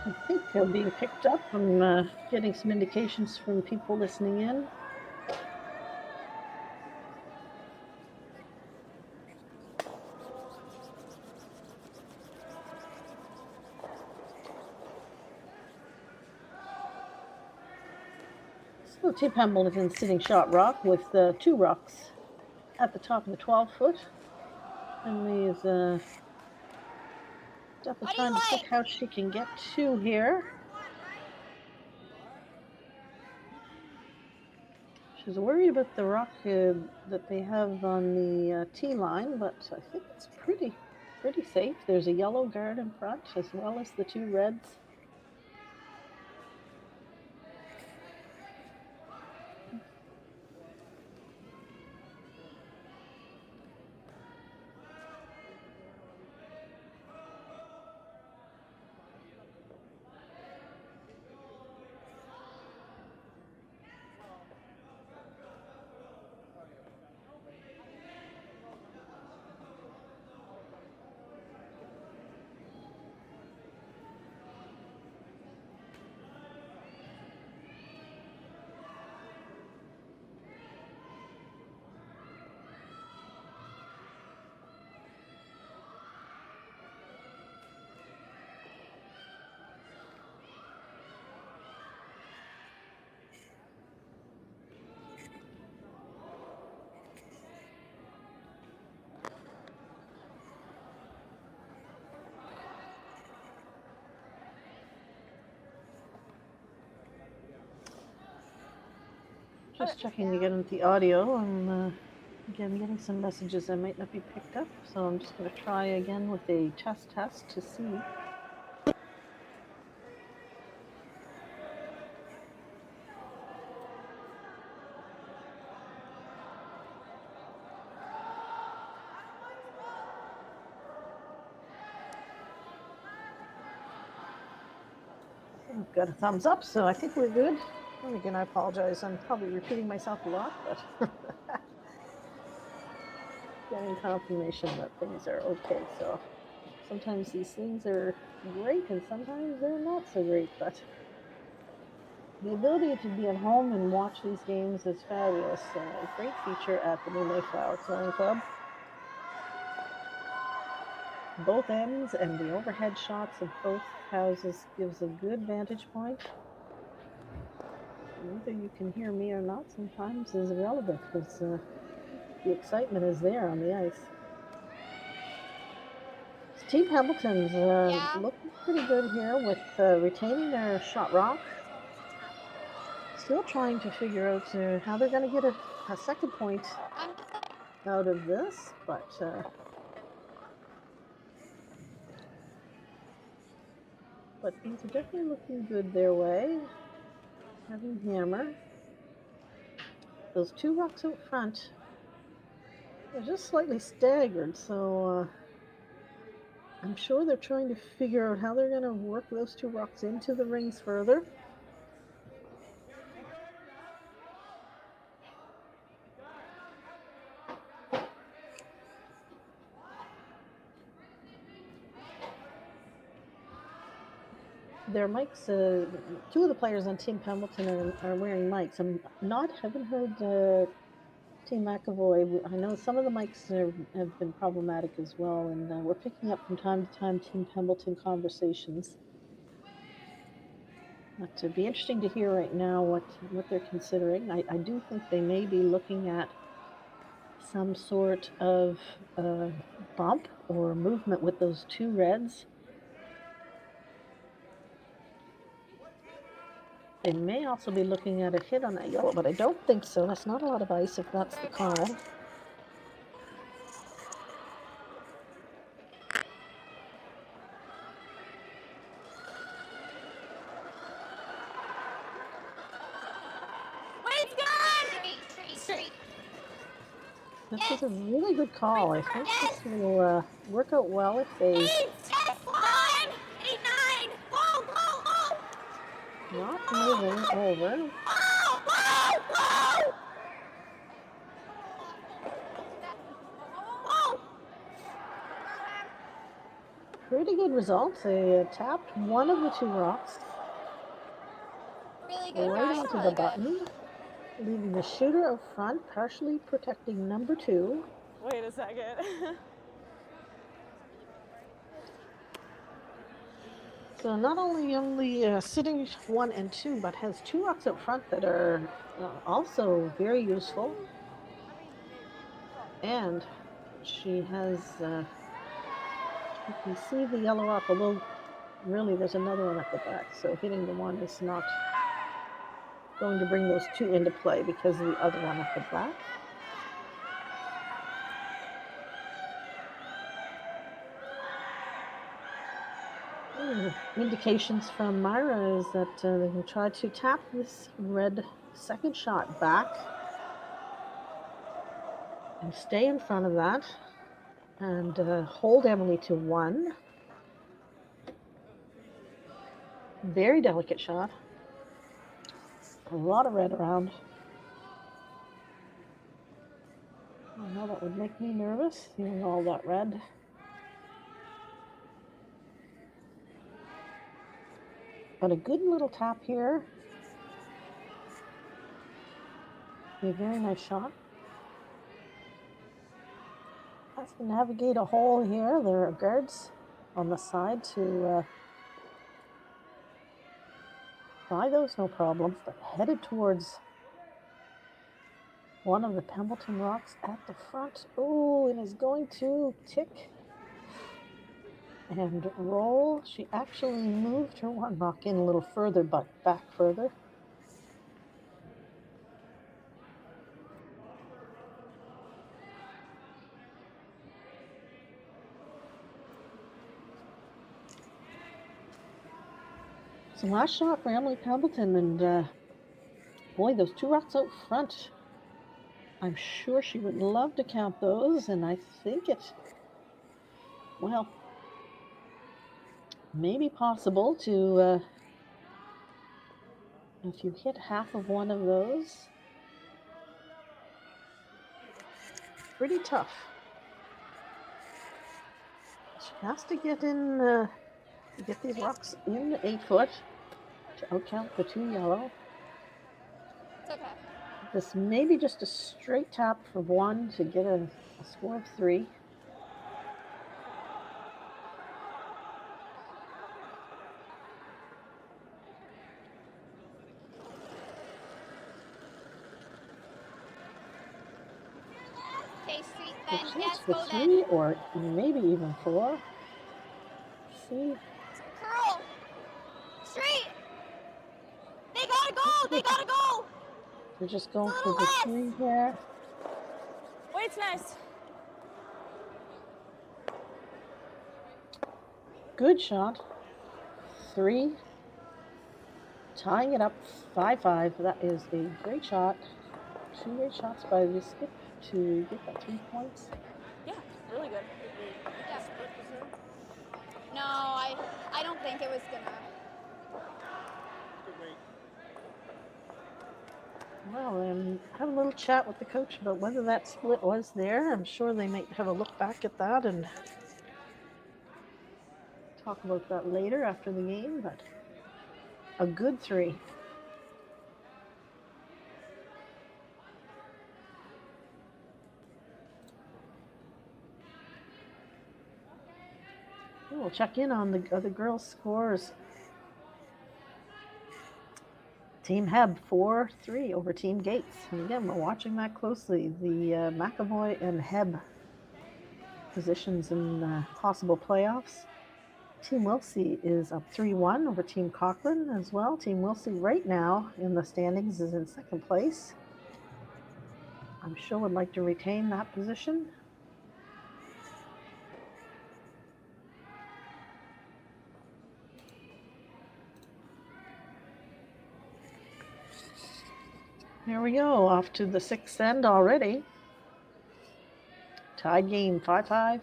I think they're being picked up. I'm getting some indications from people listening in. So Team Pembleton sitting shot rock with 2 rocks at the top of the 12-foot. Emily's definitely trying to pick how she can get 2 here. She's worried about the rock that they have on the T line, but I think it's pretty safe. There's a yellow guard in front as well as the 2 reds. Just checking again with the audio. I'm again getting some messages that might not be picked up, so I'm just going to try again with a test to see. I've got a thumbs up, so I think we're good. And again, I apologize. I'm probably repeating myself a lot, but getting confirmation that things are okay. So sometimes these things are great and sometimes they're not so great, but the ability to be at home and watch these games is fabulous. A great feature at the new Mayflower Curling Club. Both ends and the overhead shots of both houses gives a good vantage point. Whether you can hear me or not sometimes is irrelevant because the excitement is there on the ice. Team Pembleton's looking pretty good here with retaining their shot rock. Still trying to figure out how they're going to get a second point out of this, but things are definitely looking good their way. Having hammer. Those two rocks out front are just slightly staggered, so I'm sure they're trying to figure out how they're going to work those two rocks into the rings further. Their mics, two of the players on Team Pembleton are wearing mics. Haven't heard Team McEvoy. I know some of the mics have been problematic as well, and we're picking up from time to time Team Pembleton conversations. But it'd be interesting to hear right now what they're considering. I do think they may be looking at some sort of bump or movement with those two reds. They may also be looking at a hit on that yellow, but I don't think so. That's not a lot of ice if that's the call. This is a really good call. I think this will work out well if they not moving over. Pretty good results. They tapped one of the two rocks right onto the button, leaving the shooter up front, partially protecting number two. Wait a second. So not only sitting 1 and 2, but has two rocks up front that are also very useful. And she has, you can see the yellow rock, although really there's another one at the back. So hitting the one is not going to bring those two into play because of the other one at the back. Indications from Myra is that they can try to tap this red second shot back and stay in front of that and hold Emily to 1. Very delicate shot. A lot of red around. I know that would make me nervous, seeing all that red. But a good little tap here. A very nice shot. Has to navigate a hole here. There are guards on the side to try those, no problem. But headed towards one of the Pembleton rocks at the front. Oh, and is going to tick and roll. She actually moved her one rock in a little further, but back further. last shot for Emily Pembleton, and boy, those 2 rocks out front. I'm sure she would love to count those, and I think it, well, maybe possible to, if you hit half of one of those, pretty tough. She has to get in, get these rocks in the 8 foot to outcount the 2 yellow. It's okay. This may be just a straight tap for 1 to get a score of 3. Okay, sweet The then. chance Yes, for go 3 then. or maybe even 4. See, Curl. Straight. They gotta go. They gotta go. we're just going It's a for little the less. 3 here. Weight's nice. Good shot. 3. Tying it up 5-5. That is a great shot. 2 great shots by the skip to get that 3 points. Yeah, really good. Yeah. No, I don't think it was gonna. Good weight. Well, and have a little chat with the coach about whether that split was there. I'm sure they might have a look back at that and talk about that later after the game, but a good 3. We'll check in on the other girls' scores. Team Heb 4-3 over Team Gates. And again, we're watching that closely. The McEvoy and Heb positions in possible playoffs. Team Wilsey is up 3-1 over Team Cochrane as well. Team Wilsey right now in the standings is in 2nd place. I'm sure would like to retain that position. Here we go, off to the 6th end already. Tied game, 5-5.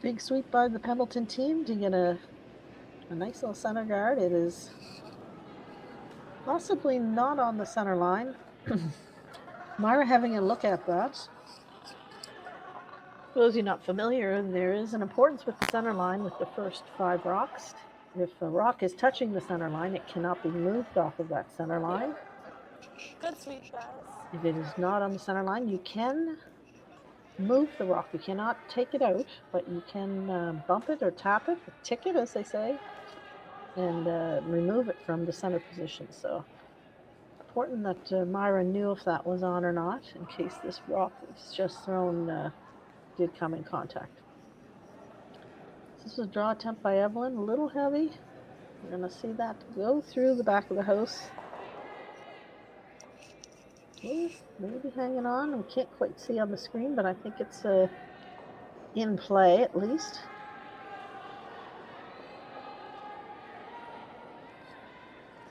Big sweep by the Pembleton team to get a nice little center guard. It is possibly not on the center line. Myra having a look at that. For those of you not familiar, there is an importance with the center line with the first 5 rocks. If a rock is touching the center line, it cannot be moved off of that center line. Good sweep, guys. If it is not on the center line, you can move the rock. You cannot take it out, but you can bump it or tap it, or tick it, as they say, and remove it from the center position. So important that Myra knew if that was on or not, in case this rock was just thrown did come in contact. This is a draw attempt by Evelyn, a little heavy. We're going to see that go through the back of the house. Okay, maybe hanging on. We can't quite see on the screen, but I think it's in play at least.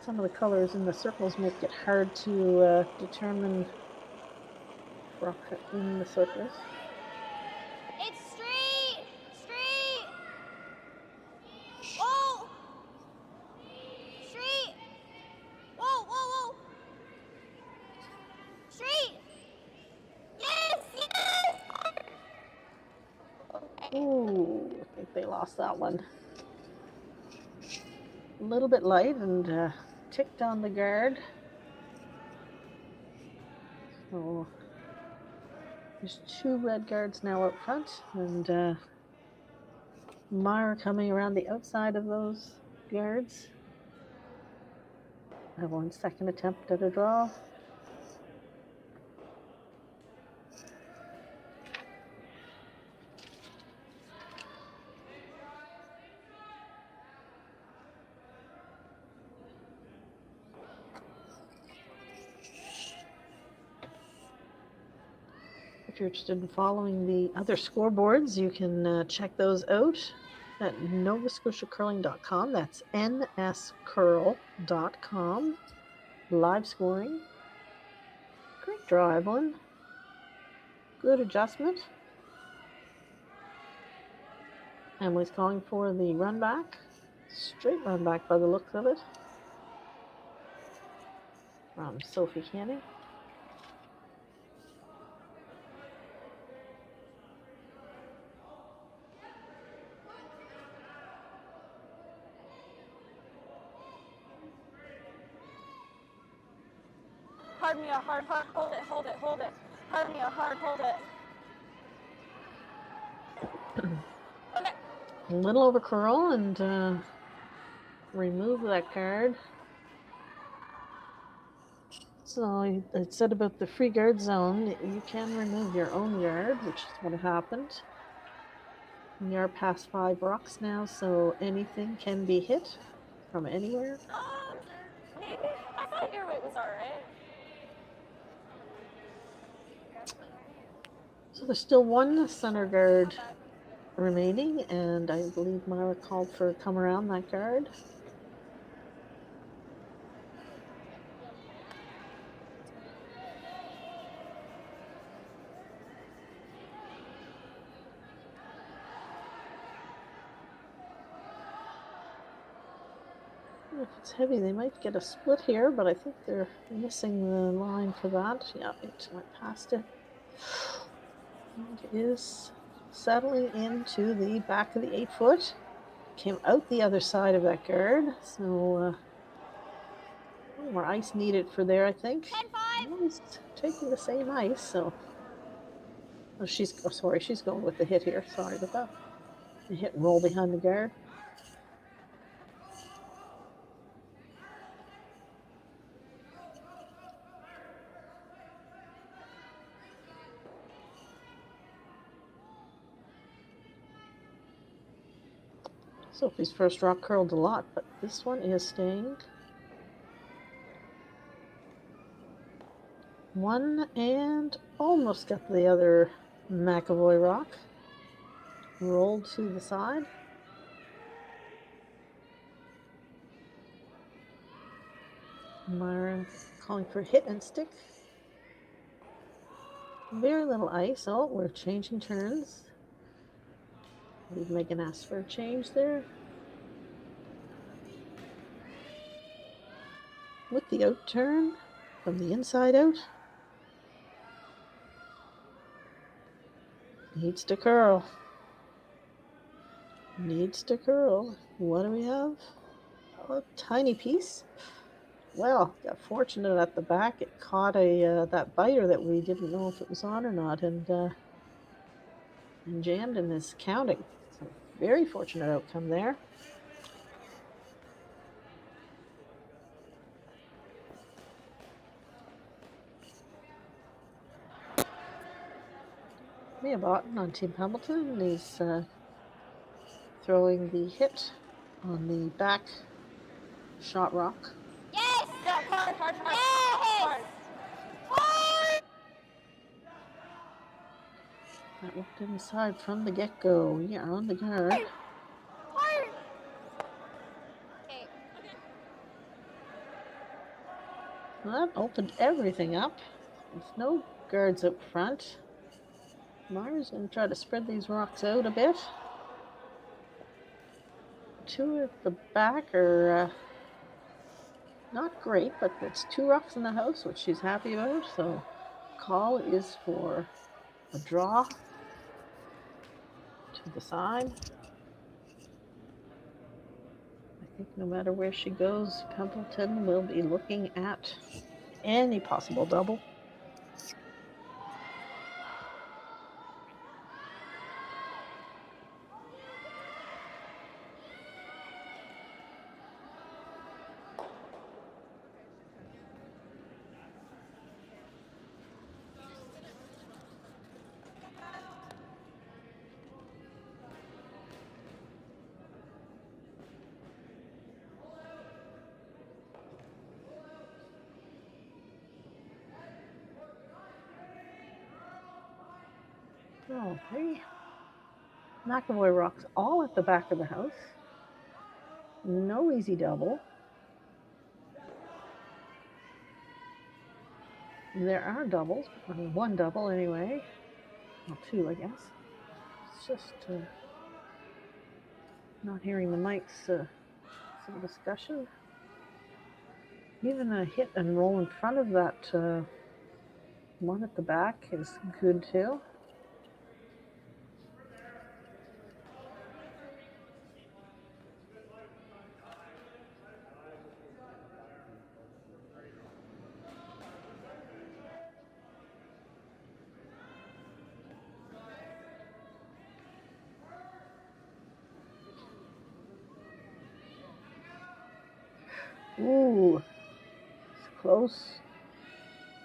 Some of the colors in the circles make it hard to determine rock in the circles. It's straight. Straight. Oh. Straight. Whoa, whoa, whoa. Straight. Yes, yes. Okay. Ooh, I think they lost that one. A little bit light and ticked on the guard. So there's 2 red guards now up front, and Myra coming around the outside of those guards. Evelyn's second attempt at a draw. if you're interested in following the other scoreboards, you can check those out at novascotiacurling.com. That's nscurl.com. Live scoring. Great draw, Evelyn. Good adjustment. Emily's calling for the run back. Straight run back by the looks of it. From Sophie Canning. Hard me a hard, hold it, hold it, hold it. Hard me a hard, hold it. Okay. A little over curl and remove that card. So I said about the free guard zone, you can remove your own yard, which is what happened. We are past 5 rocks now, so anything can be hit from anywhere. Maybe. I thought your weight was alright. So there's still one center guard remaining, and I believe Myra called for come around that guard. If it's heavy, they might get a split here, but I think they're missing the line for that. Yeah, it went past it. It is settling into the back of the 8 foot. Came out the other side of that guard, so a little more ice needed for there, I think. 10-5. He's taking the same ice, so. Oh, she's going with the hit here. Sorry about that. The hit and roll behind the guard. Sophie's first rock curled a lot, but this one is staying. One and almost got the other McEvoy rock. Rolled to the side. Myra calling for hit and stick. Very little ice. Oh, we're changing turns. I believe Megan asked for a change there. With the out turn from the inside out. Needs to curl. Needs to curl. What do we have? A tiny piece. Well, got fortunate at the back. It caught that biter that we didn't know if it was on or not, and jammed in this counting. So very fortunate outcome there. Mia Botten on Team Pembleton is throwing the hit on the back shot rock. Yes! Yeah, hard, hard, hard. Yes! Hard! That worked inside from the get-go. We are on the guard. Hard! Okay. Well, that opened everything up. There's no guards up front. Myra's going to try to spread these rocks out a bit. 2 at the back are not great, but it's 2 rocks in the house, which she's happy about. So call is for a draw to the side. I think no matter where she goes, Pembleton will be looking at any possible double. Okay. McEvoy rocks all at the back of the house. No easy double. There are doubles, one double anyway. Well, two, I guess. It's just not hearing the mics, some discussion. Even a hit and roll in front of that one at the back is good too. Ooh, it's close.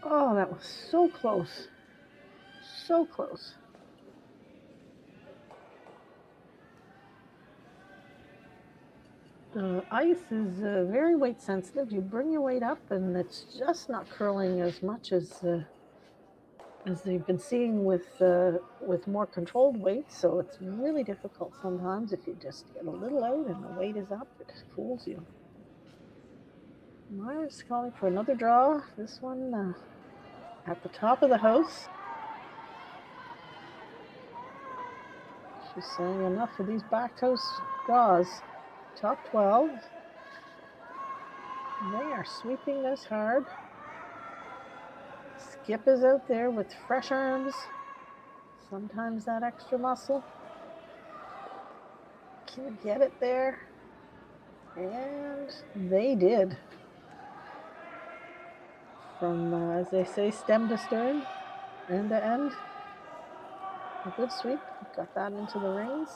Oh, that was so close. So close. Ice is very weight sensitive. You bring your weight up and it's just not curling as much as you've been seeing with more controlled weights. So it's really difficult sometimes if you just get a little out and the weight is up, it fools you. Myers calling for another draw. This one at the top of the house. She's saying enough of these back house draws. Top 12. They are sweeping this hard. Skip is out there with fresh arms. Sometimes that extra muscle. Can you get it there? And they did. From, as they say, stem to stern, end to end. A good sweep. Got that into the rings.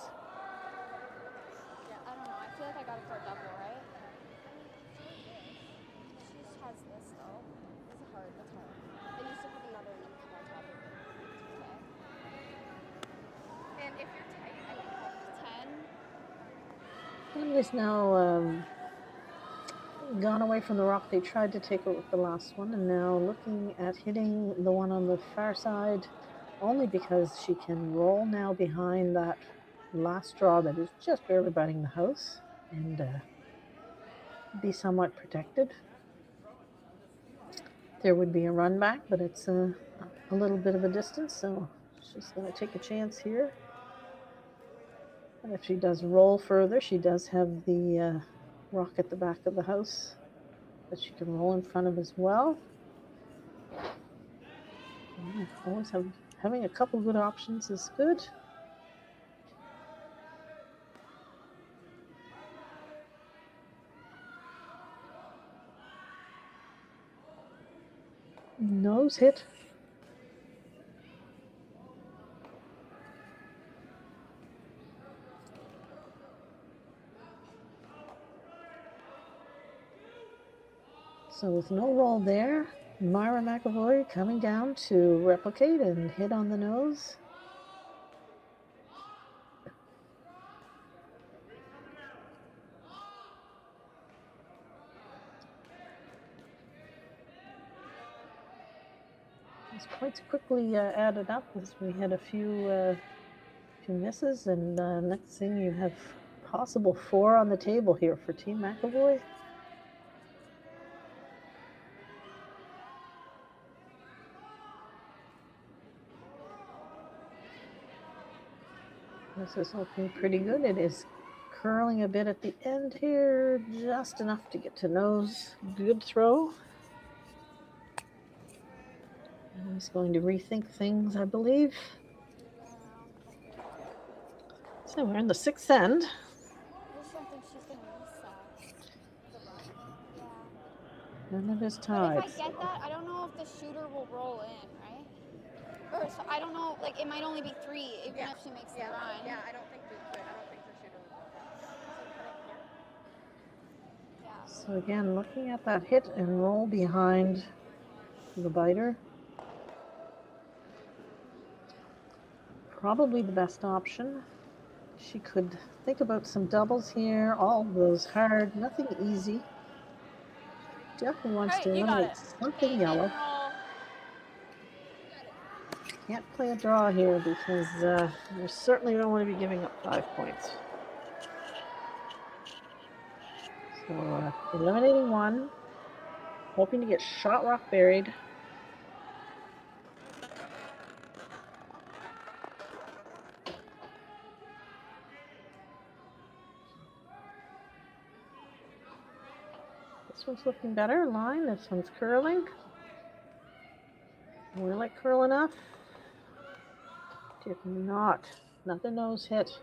Yeah, I don't know. I feel like I got it for a double, right? She just has this though. This is hard. That's hard. Then you still put another and then come on top of it. Okay. And if you're tight, I think 10. Family's now gone away from the rock they tried to take it with the last one, and now looking at hitting the one on the far side, only because she can roll now behind that last draw that is just barely biting the house and be somewhat protected. There would be a run back, but it's a little bit of a distance, so she's going to take a chance here. And if she does roll further, she does have the rock at the back of the house that she can roll in front of as well. Always having a couple good options is good. Nose hit. So with no roll there, Myra McEvoy coming down to replicate and hit on the nose. These points quickly added up as we had a few misses, and next thing you have possible 4 on the table here for Team McEvoy. This is looking pretty good. It is curling a bit at the end here, just enough to get to nose. Good throw. And he's going to rethink things, I believe. So we're in the 6th end. I just don't think she's going to miss that. Yeah. And it is But tied. if I get that, I don't know if the shooter will roll in, right? Or so I don't know, like it might only be 3 even if she makes the run. Yeah, I don't think we could. I don't think the shooter would go. Yeah. So again, looking at that hit and roll behind the biter. Probably the best option. She could think about some doubles here, all those hard, nothing easy. Definitely wants to eliminate something yellow. Can't play a draw here because we certainly don't want to be giving up 5 points. So eliminating one, hoping to get shot rock buried. This one's looking better, line. This one's curling. Will it curl enough? Did not. Another nose hit.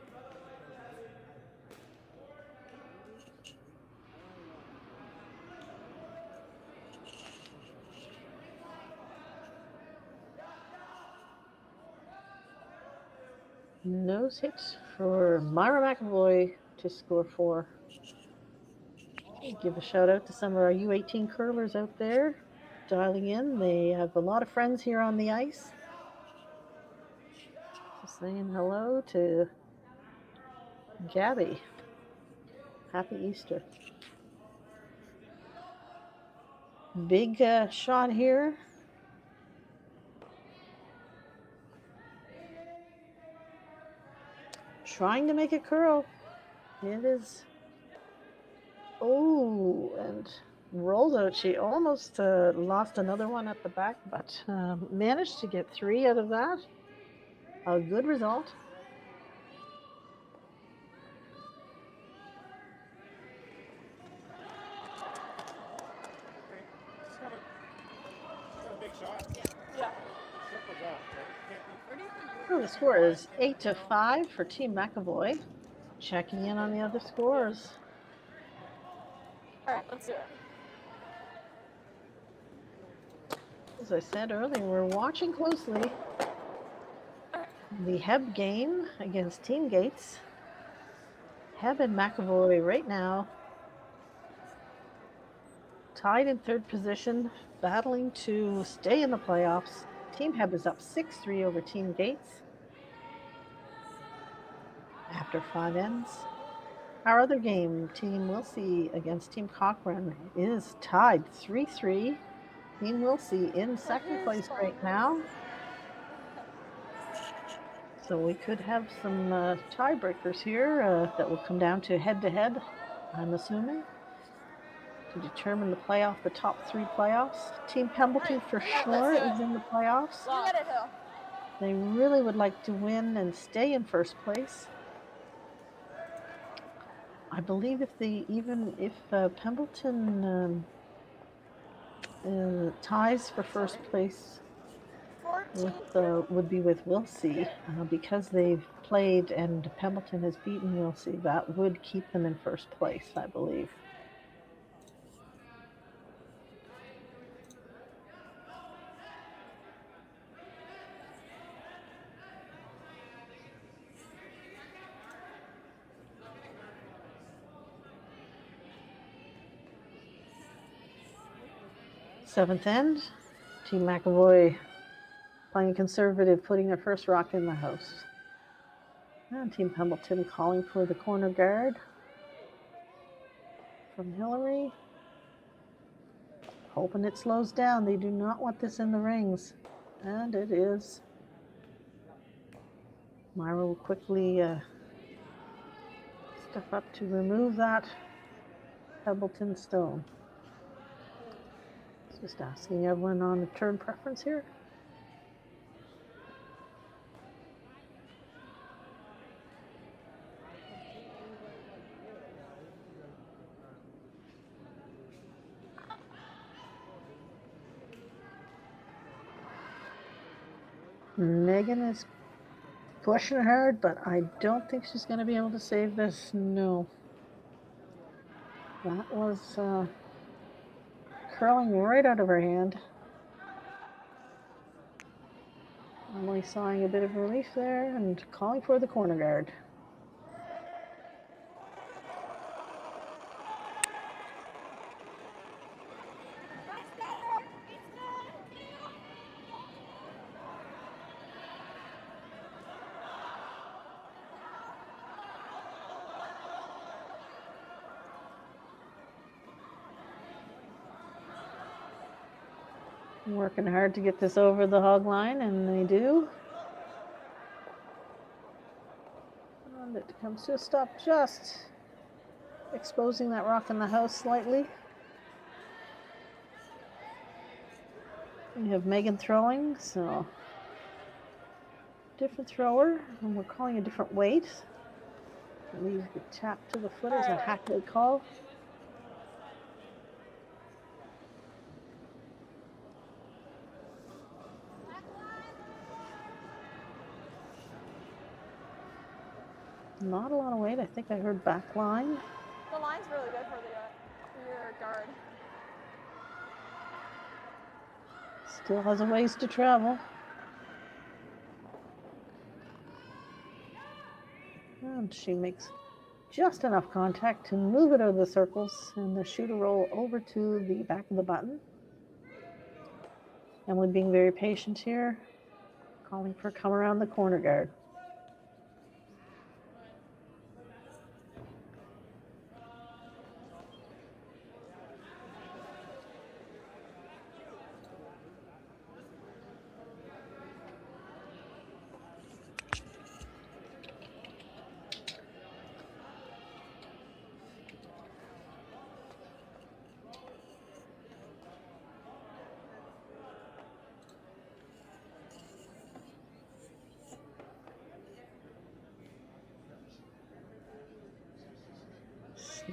Nose hit for Myra McEvoy to score 4. Give a shout out to some of our U18 curlers out there dialing in. They have a lot of friends here on the ice. Just saying hello to Gabby. Happy Easter. Big shot here. Trying to make it curl. It is. Oh, and rolled out. She almost lost another one at the back, but managed to get 3 out of that. A good result. Just got a big shot. Yeah. Simple job, right? Can't be Oh, the score is 8-5 for Team McEvoy. Checking in on the other scores. All right, let's do it. As I said earlier, we're watching closely the Heb game against Team Gates. Heb and McEvoy right now tied in 3rd position, battling to stay in the playoffs. Team Heb is up 6-3 over Team Gates after 5 ends. Our other game, Team Wilsey against Team Cochrane, is tied 3-3. Team Wilsey in 2nd place right now. So we could have some tiebreakers here that will come down to head-to-head, I'm assuming, to determine the top 3 playoffs. Team Pembleton for sure is in the playoffs. You got it, Hill. They really would like to win and stay in 1st place. I believe if Pembleton ties for 1st place would be with Wilsey, because they've played and Pembleton has beaten Wilsey, that would keep them in 1st place, I believe. Seventh end, Team McEvoy playing conservative, putting their first rock in the house. And Team Pembleton calling for the corner guard from Hillary. Hoping it slows down. They do not want this in the rings. And it is. Myra will quickly step up to remove that Pembleton stone. Just asking everyone on the turn preference here. Megan is pushing hard, but I don't think she's going to be able to save this. No. That was curling right out of her hand. Emily sighing a bit of relief there and calling for the corner guard. Working hard to get this over the hog line, and they do. And it comes to a stop, just exposing that rock in the house slightly. We have Megan throwing, so different thrower, and we're calling a different weight. Leave the tap to the foot as a halfway call. Not a lot of weight. I think I heard back line. The line's really good for your guard. Still has a ways to travel. And she makes just enough contact to move it out of the circles and the shooter roll over to the back of the button. Emily being very patient here, calling for come around the corner guard.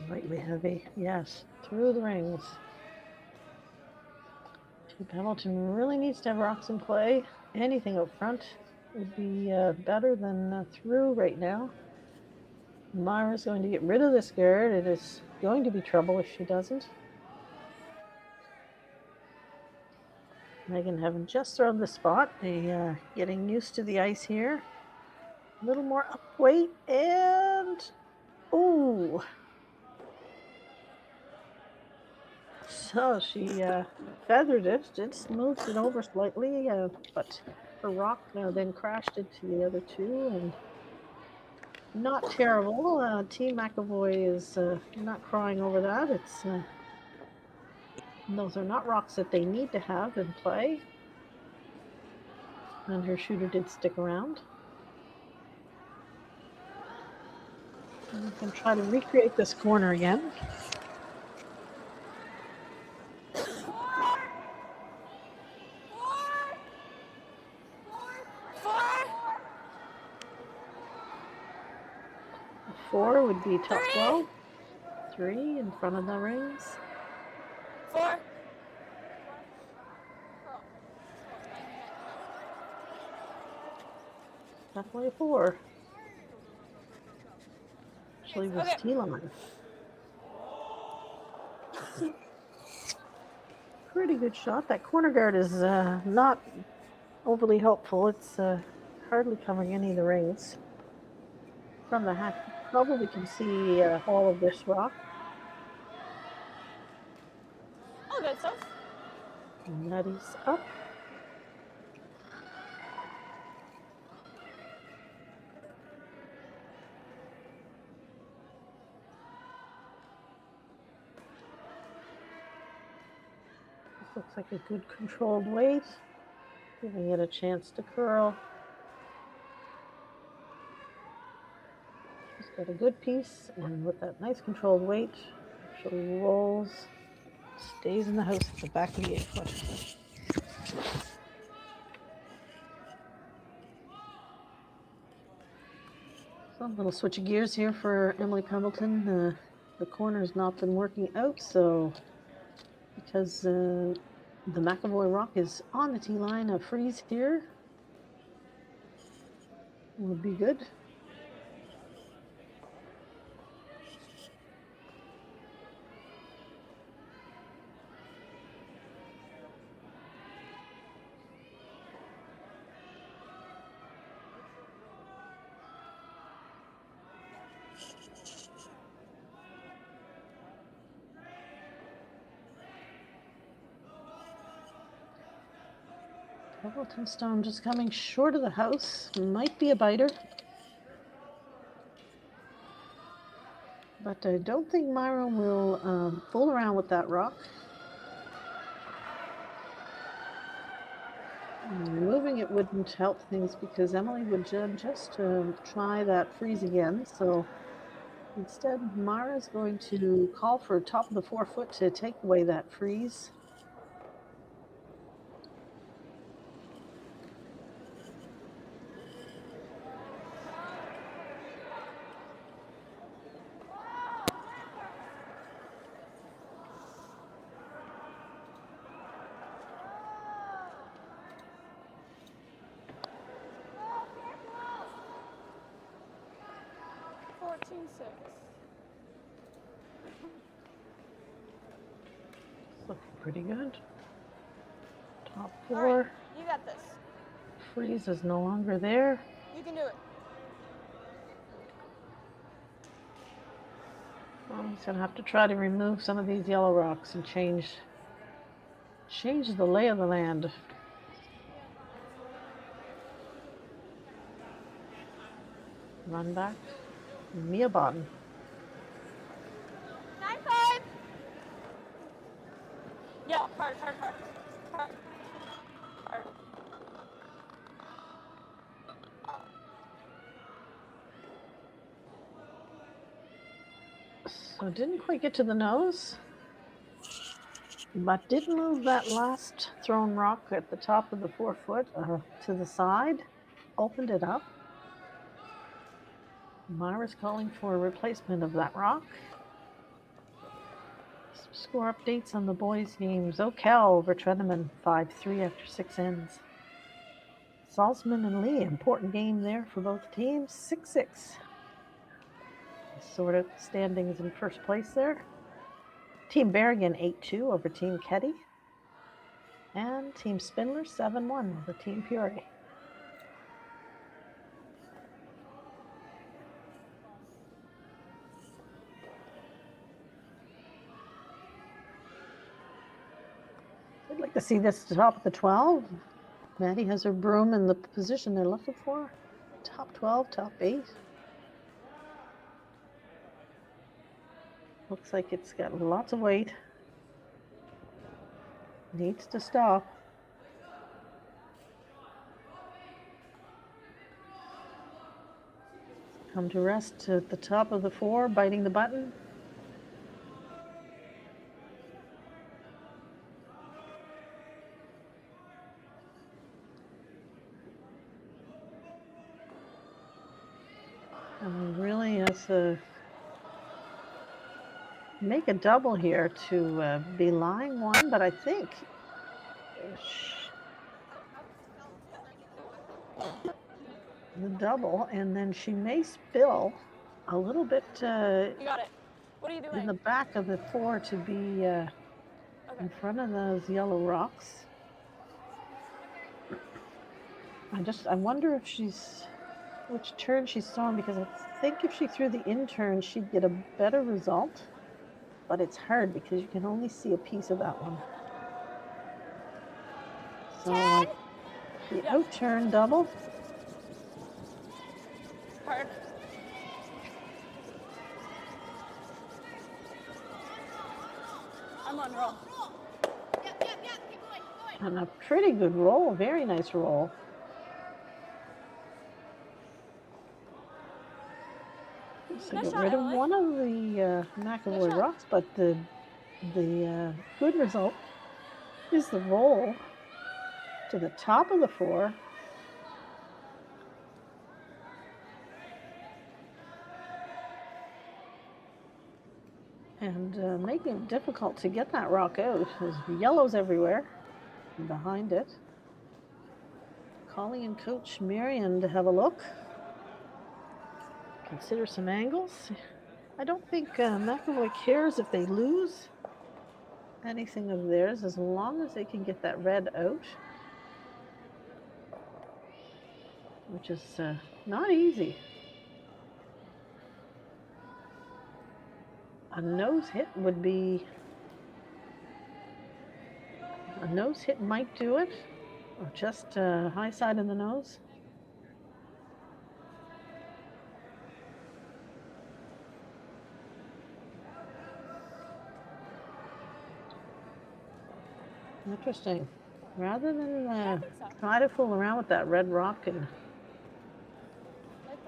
Slightly heavy, yes, through the rings. Pembleton really needs to have rocks in play. Anything up front would be better than through right now. Myra's going to get rid of this guard. It is going to be trouble if she doesn't. Megan having just thrown the spot. They getting used to the ice here. A little more up weight and ooh. So she feathered it, just moved it over slightly, but her rock then crashed into the other two, and not terrible. Team McEvoy is not crying over that. It's those are not rocks that they need to have in play, and her shooter did stick around. And we can try to recreate this corner again. Four would be top 12. 3 in front of the rings. 4. Definitely a 4. Actually, it was T-line. Pretty good shot. That corner guard is not overly helpful. It's hardly covering any of the rings. From the hack, you probably can see all of this rock. All good stuff. And that is up. This looks like a good controlled weight, giving it a chance to curl. She's got a good piece, and with that nice controlled weight, actually rolls, stays in the house at the back of the 8-foot. So a little switch of gears here for Emily Pembleton. The corner's not been working out, so because the McEvoy rock is on the tee line, a freeze here would be good. Pembleton stone just coming short of the house. Might be a biter. But I don't think Myra will fool around with that rock. Removing it wouldn't help things because Emily would just try that freeze again. So instead, Mara's going to call for top of the 4 foot to take away that freeze. Looking pretty good. Top 4. All right, you got this. Freeze is no longer there. You can do it. Well, he's gonna have to try to remove some of these yellow rocks and change the lay of the land. Run back. Mia Botten. 9-5. Yeah, hard. So didn't quite get to the nose, but did move that last thrown rock at the top of the 4 foot to the side, opened it up. Myra's calling for a replacement of that rock. Some score updates on the boys' games. O'Cal over Tredeman, 5-3 after 6 ends. Salzman and Lee, important game there for both teams, 6-6. Sort of standings in first place there. Team Berrigan 8-2 over Team Keddy. And Team Spindler 7-1 over Team Peoria. I'd like to see this top of the 12. Maddie has her broom in the position they're looking for. Top 12, top 8. Looks like it's got lots of weight. Needs to stop. Come to rest at the top of the 4, biting the button. And really has to make a double here to be lying one, but I think the double, and then she may spill a little bit You got it. What are you doing? in the back of the 4 to be in front of those yellow rocks. I wonder if which turn she's throwing, because I think if she threw the in turn, she'd get a better result. But it's hard because you can only see a piece of that one. So the out turn double. Hard. I'm on roll. Yep, keep going. And a pretty good roll, very nice roll. So Nice get shot, rid of Emily. one of the McEvoy shot. rocks, but the good result is the roll to the top of the 4. And making it difficult to get that rock out. There's yellows everywhere behind it. Calling in Coach Marion to have a look. Consider some angles. I don't think McEvoy cares if they lose anything of theirs, as long as they can get that red out, which is not easy. A nose hit would be, a nose hit might do it, or just high side of the nose. Interesting. Rather than I think so. try to fool around with that red rock and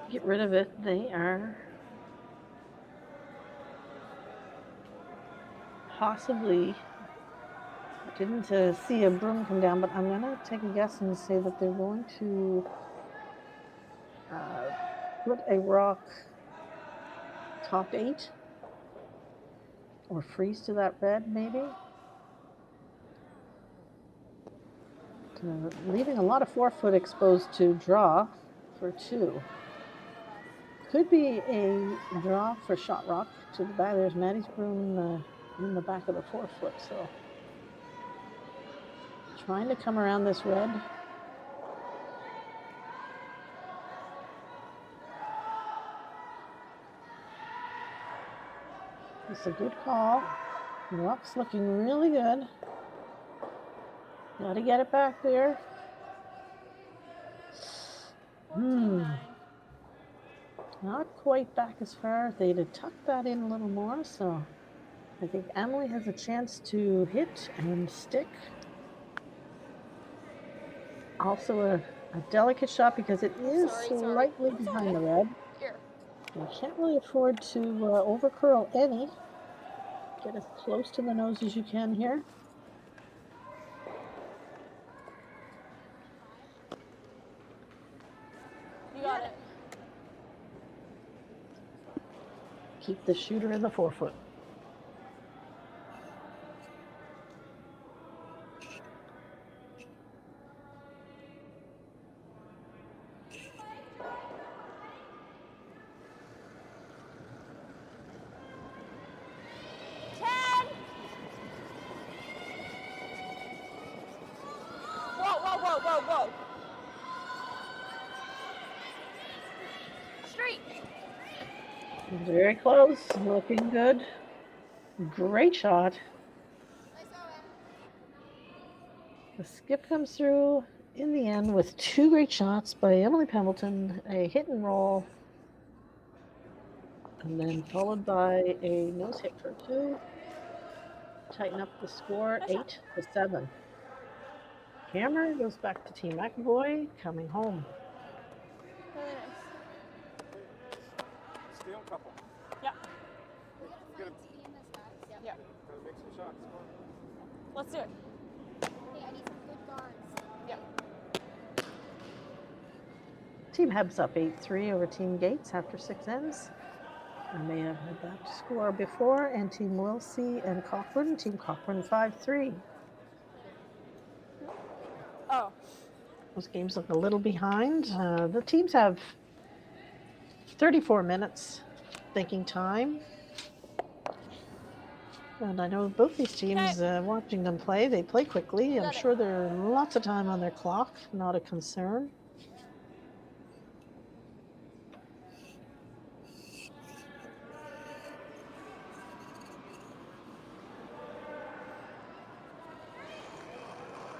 get rid of it, they are possibly, I didn't see a broom come down, but I'm going to take a guess and say that they're going to put a rock top 8 or freeze to that red maybe. Leaving a lot of 4-foot exposed to draw for 2. Could be a draw for shot rock to the back. There's Maddie's broom in the back of the 4-foot. So trying to come around this red. It's a good call. The rock's looking really good. Got to get it back there. 14-9. Not quite back as far. They'd have tucked that in a little more, so I think Emily has a chance to hit and stick. Also a delicate shot because it is slightly behind the red. Here. You can't really afford to overcurl any. Get as close to the nose as you can here. You got it. Keep the shooter in the 4-foot. Whoa. Straight. Very close, looking good. Great shot. The skip comes through in the end with 2 great shots by Emily Pembleton, a hit and roll, and then followed by a nose hit for 2. Tighten up the score, 8-7. Hammer goes back to Team McEvoy, coming home. Really nice. Steal couple. Yeah. Gotta Yeah. make some shots. Let's do it. Hey, I need some good guards. Yeah. Team Heb's up 8-3 over Team Gates after 6 ends. I may have had that score before, and Team Wilsey and Cochran. Team Cochran 5-3. Oh. Those games look a little behind. The teams have 34 minutes thinking time. And I know both these teams, watching them play, they play quickly. I'm sure there's lots of time on their clock, not a concern.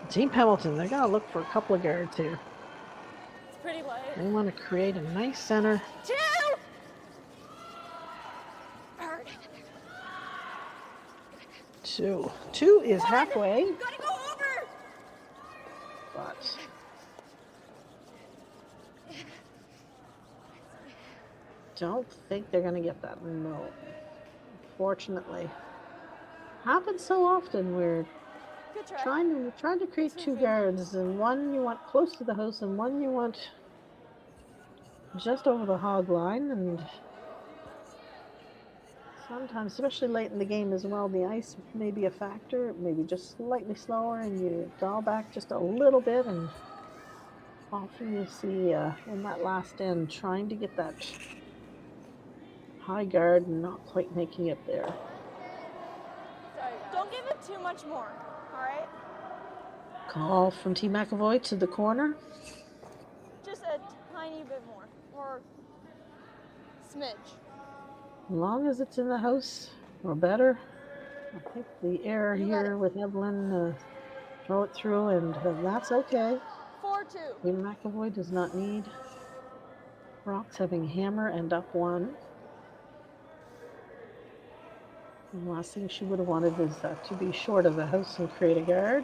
Team Pembleton, they're going to look for a couple of guards here. It's pretty light. They want to create a nice center. 2! Hard. 2. 2 is halfway, You gotta go over! but don't think they're going to get that. No. Fortunately. Happens so often where Good try. trying to create 2 guards, and one you want close to the house and one you want just over the hog line, and sometimes, especially late in the game as well, the ice may be a factor, maybe just slightly slower, and you dial back just a little bit, and often you see in that last end trying to get that high guard and not quite making it there. Sorry, don't give it too much more, all right? Call from Team McEvoy to the corner. Just a tiny bit more, or smidge. As long as it's in the house or better. I think the error here with Evelyn, throw it through, and that's okay. 4-2. Team McEvoy does not need rocks, having hammer and up 1. The last thing she would have wanted is to be short of the house and create a guard.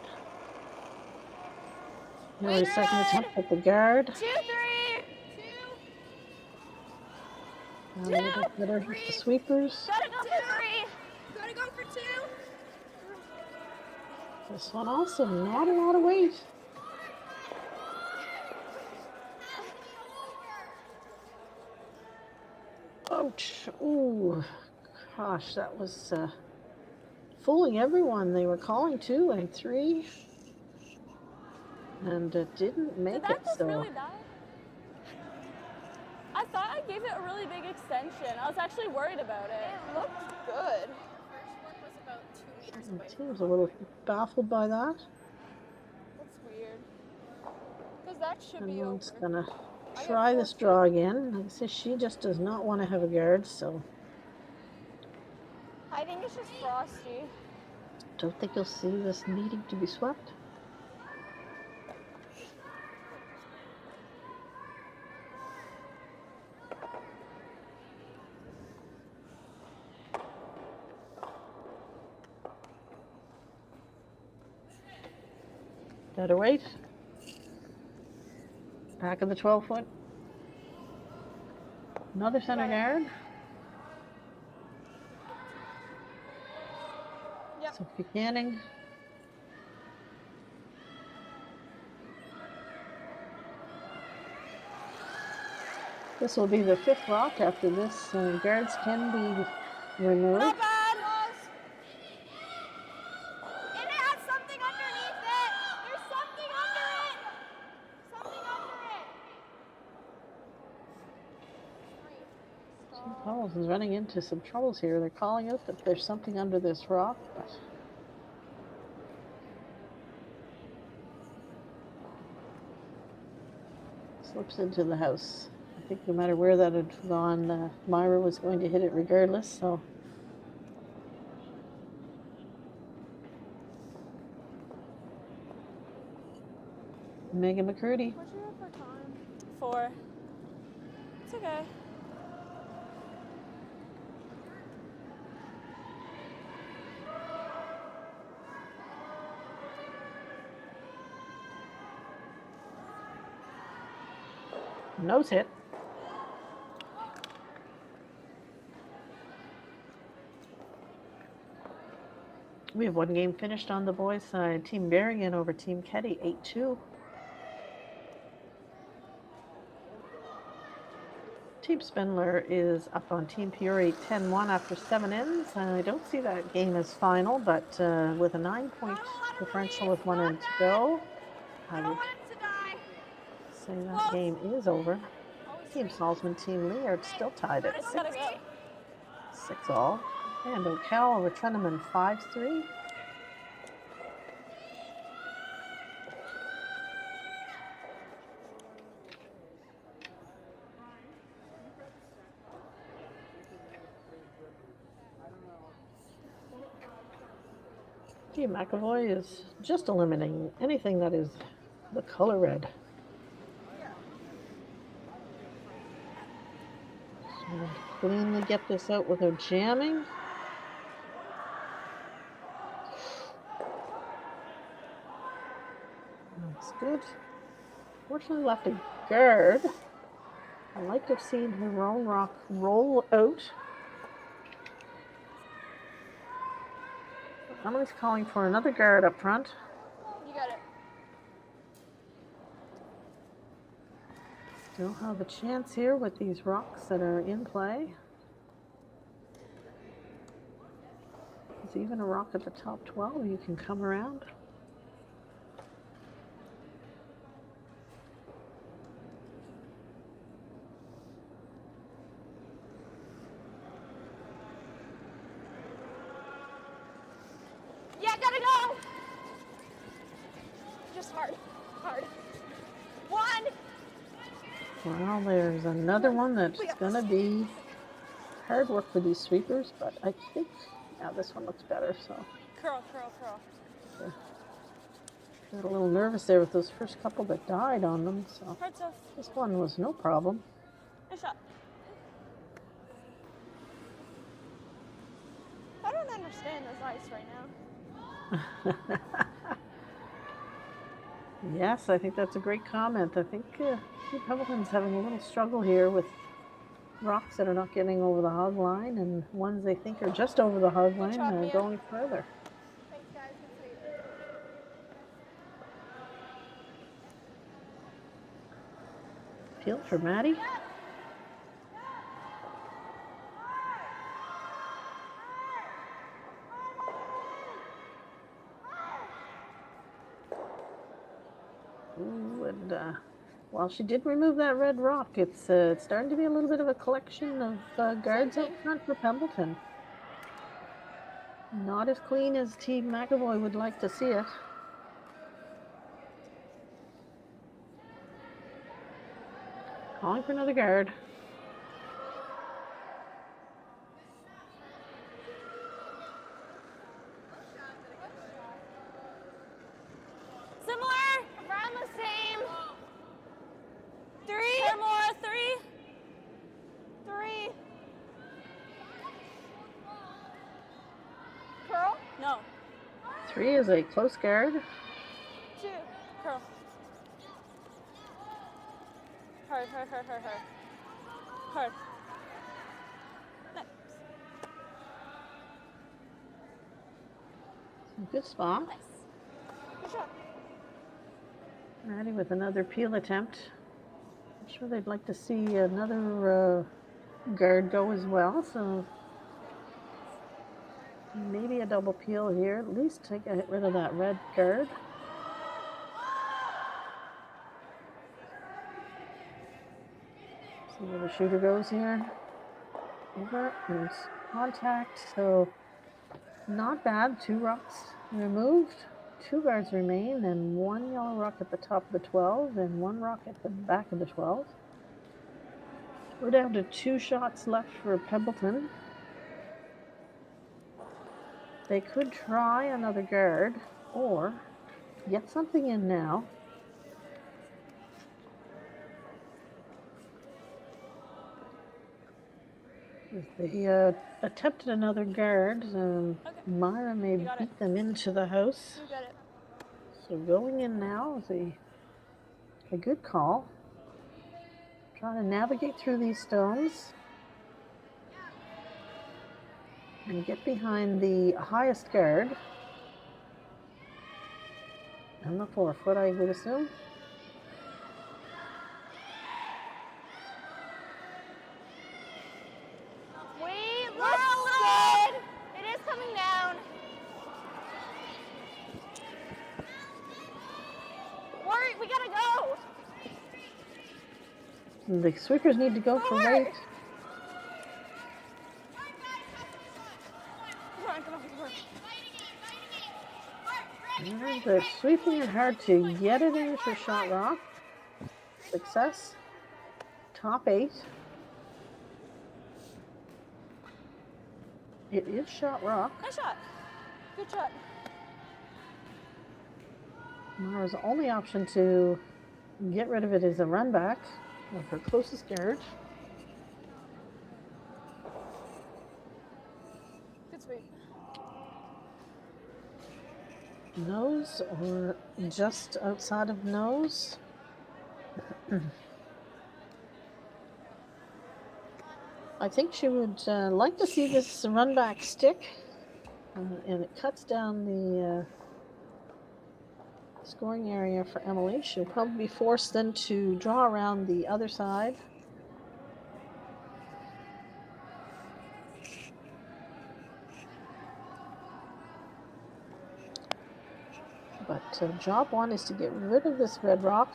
Miller's second attempt at the guard. 2, 3. Now a little bit better with the sweepers. Gotta go for 3. Gotta go for 2. This one also not a lot of weight. Ouch. Ooh. Gosh, that was fooling everyone. They were calling 2 and 3. And it didn't make Did it, that just so. really die? I thought I gave it a really big extension. I was actually worried about it. It looked good. First one was about 2 meters The away. team's a little baffled by that. That's weird. Because that should be Everyone's over. gonna try this draw again. Like I said, she just does not want to have a guard, so I think it's just frosty. don't think you'll see this needing to be swept. Better weight. Back of the 12-foot. Another center guard. Yep. Sophie Canning. This will be the 5th rock after this. Guards can be removed. Not bad. It has something underneath it. There's something under it. Something under it. Powell's is running into some troubles here. They're calling out that there's something under this rock, but slips into the house. I think no matter where that had gone, Myra was going to hit it regardless, so. Megan McCurdy. What'd you have for time? 4. It's okay. Nose hit. We have one game finished on the boys' side. Team Berrien over Team Keddy, 8-2. Team Spindler is up on Team Peoria 10-1 after 7 ends. I don't see that game as final, but with a 9-point differential with 1 end to go, I would say that game is over. Team Salzman, Team Lee are still tied at It's gotta go. 6-all. And O'Cal over Trenneman 5-3. Team McEvoy is just eliminating anything that is the color red. So cleanly get this out without jamming. That's good. Fortunately left a guard. I'd like to have seen her own rock roll out. Somebody's calling for another guard up front. You got it. Still have a chance here with these rocks that are in play. There's even a rock at the top 12 you can come around. Yeah, gotta go. Just hard. Hard. 1. Well, there's another one that's going to be hard work for these sweepers, but I think, yeah, this one looks better, so. Curl, curl, curl. Got a little nervous there with those first couple that died on them, so. Hard stuff. This one was no problem. Nice shot. I don't understand this ice right now. Yes, I think that's a great comment. I think Pembleton's having a little struggle here with rocks that are not getting over the hog line and ones they think are just over the hog line job, Mia. going further. Thanks, guys. Good sleep. Peel for Maddie. Ooh, and while she did remove that red rock, it's starting to be a little bit of a collection of guards out front for Pembleton. Not as clean as Team McEvoy would like to see it. Calling for another guard. Similar, around the same. 3. Pair more, 3. 3. Curl? No. 3 is a close guard. 2. Curl. Hard, hard, hard, hard, hard. Hard. Nice. Good spot. Nice. Good shot. Maddie with another peel attempt. I'm sure they'd like to see another guard go as well, so maybe a double peel here. At least get rid of that red guard. See where the shooter goes here. Over, there's contact, so not bad. 2 rocks removed. 2 guards remain, and 1 yellow rock at the top of the 12 and 1 rock at the back of the 12. We're down to 2 shots left for Pembleton. They could try another guard or get something in now. If they attempted another guard, Myra may beat them into the house. You got it. So going in now is a good call. Trying to navigate through these stones and get behind the highest guard and the 4-foot, I would assume. We gotta go. The sweepers need to go for weight. And they're sweeping it hard to get it in for shot rock. Success. Top 8. It is shot rock. Nice shot. Good shot. Mara's only option to get rid of it is a run back of her closest guard. Good sweep. Nose or just outside of nose. I think she would like to see this run back stick, and it cuts down the scoring area for Emily. She'll probably be forced then to draw around the other side. But job 1 is to get rid of this red rock.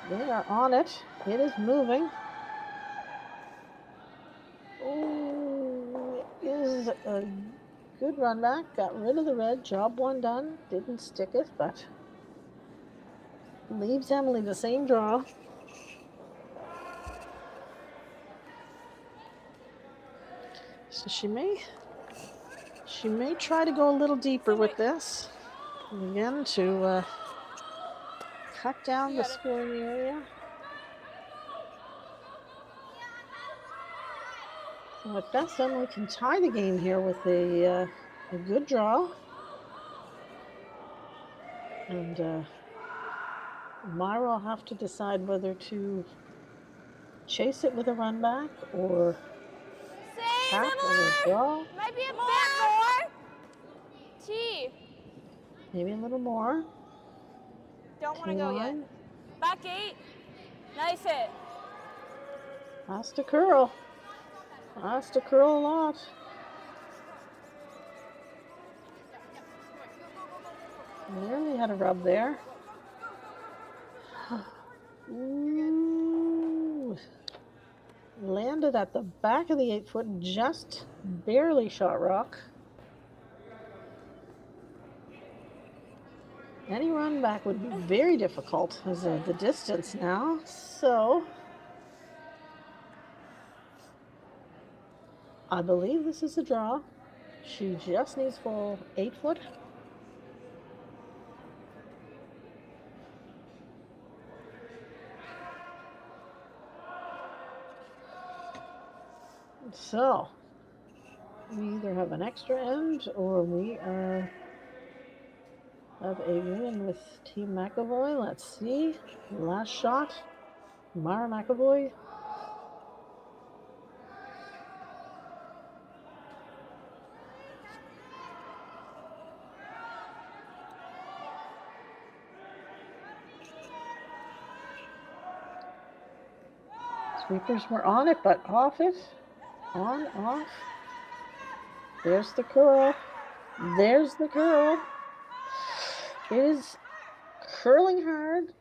They are on it. It is moving. Oh, it is a good run back. Got rid of the red. Job 1 done. Didn't stick it, but leaves Emily the same draw. So she may try to go a little deeper with this. And again, to cut down the scoring area. So at best, Emily can tie the game here with a good draw. And Myra will have to decide whether to chase it with a run back or tap and withdraw. Might be a bit more. T. Maybe a little more. Don't want to go yet. Line. Back 8. Nice hit. Has to curl. Has to curl a lot. Nearly had a rub there. Ooh. Landed at the back of the 8-foot and just barely shot rock. Any run back would be very difficult because of the distance now. So I believe this is a draw. She just needs full 8-foot. So we either have an extra end or we have a win with Team McEvoy. Let's see. Last shot. Mara McEvoy. Sweepers were on it, but off it. On, off. There's the curl. There's the curl. It is curling hard.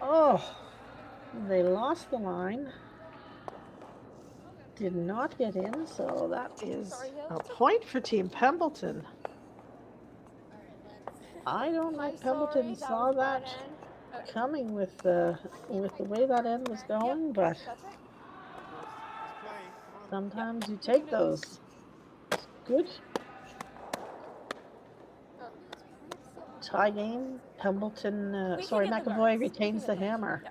Oh, they lost the line. Did not get in, so that is a point for Team Pembleton. I don't know if Pembleton saw that coming with the way that end was going, but sometimes you take those. Good. Tie game. Pembleton, McEvoy retains the hammer.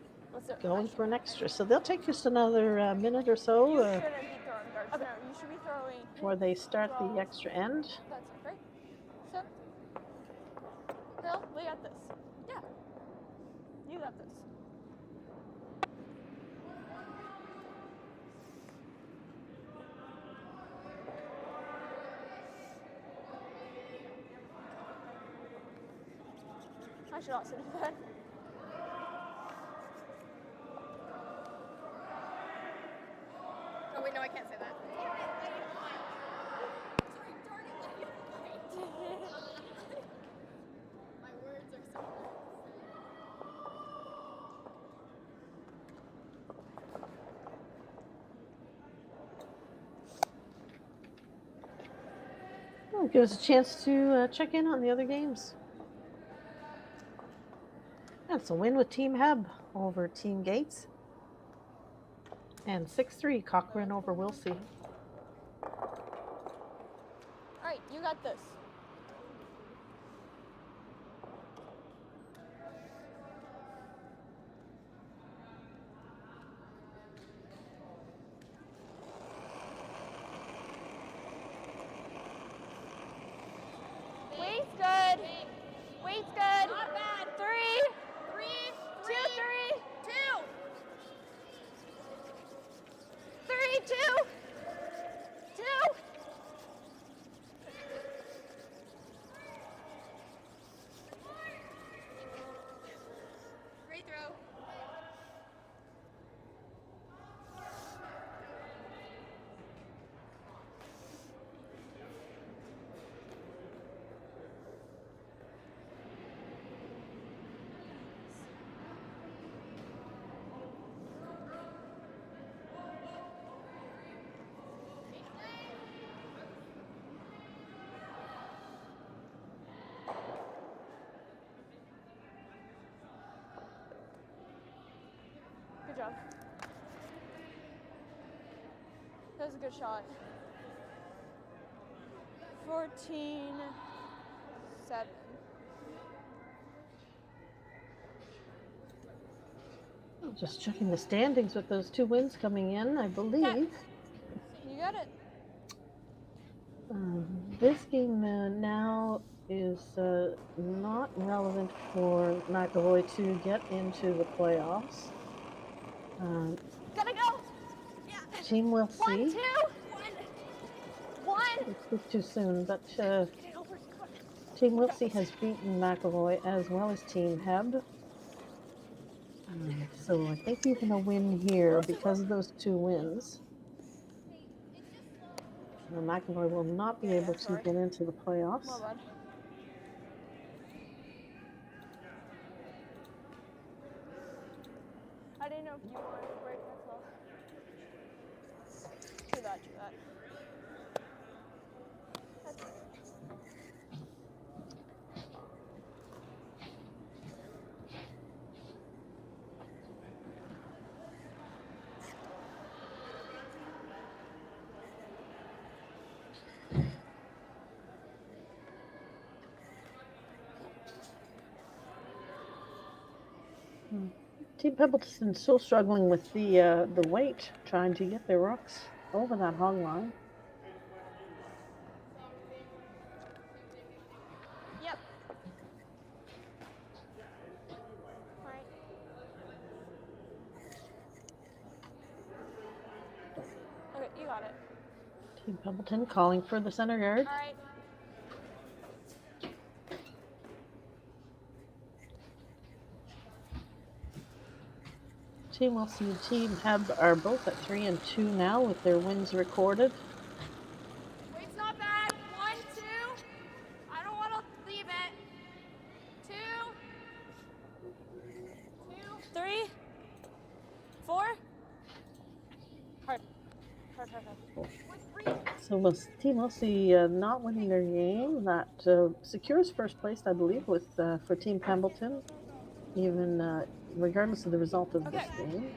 Going for an extra. So they'll take just another minute or so before they start the extra end. That's right. So, Bill, we got this. Yeah. You got this. I should also do that. Oh wait, no, I can't say that. My words are so Well, give us a chance to check in on the other games. That's a win with Team Heb over Team Gates. And 6-3 Cochrane over Wilsey. All right, you got this. Weight's good. Weight's good. not bad. 3, 3, 2, 3, 2. 3, 2, 2. Great throw. Good job. That was a good shot. 14-7. Just checking the standings with those two wins coming in, I believe. You got it. This game now is not relevant for McEvoy to get into the playoffs. Gotta go. Yeah. Team will One, see. two. One. It's too soon, but Team Wilsey has beaten McEvoy as well as Team Heb. So I think even a win here because of those two wins. McEvoy will not be able to get into the playoffs. My bad. I didn't know if you wanted to break myself. Too bad, too bad. That's it. Team Pembleton still struggling with the weight, trying to get their rocks over that hog line. Yep. Alright. Okay, you got it. Team Pembleton calling for the center guard. Alright. Team Wilson and Team Heb are both at 3-2 now with their wins recorded. Weight's not bad. 1, 2. I don't want to leave it. 2. 3. 4. Hard. So Team Wilsey not winning their game. That secures first place, I believe, with for Team Pembleton, even regardless of the result of this game.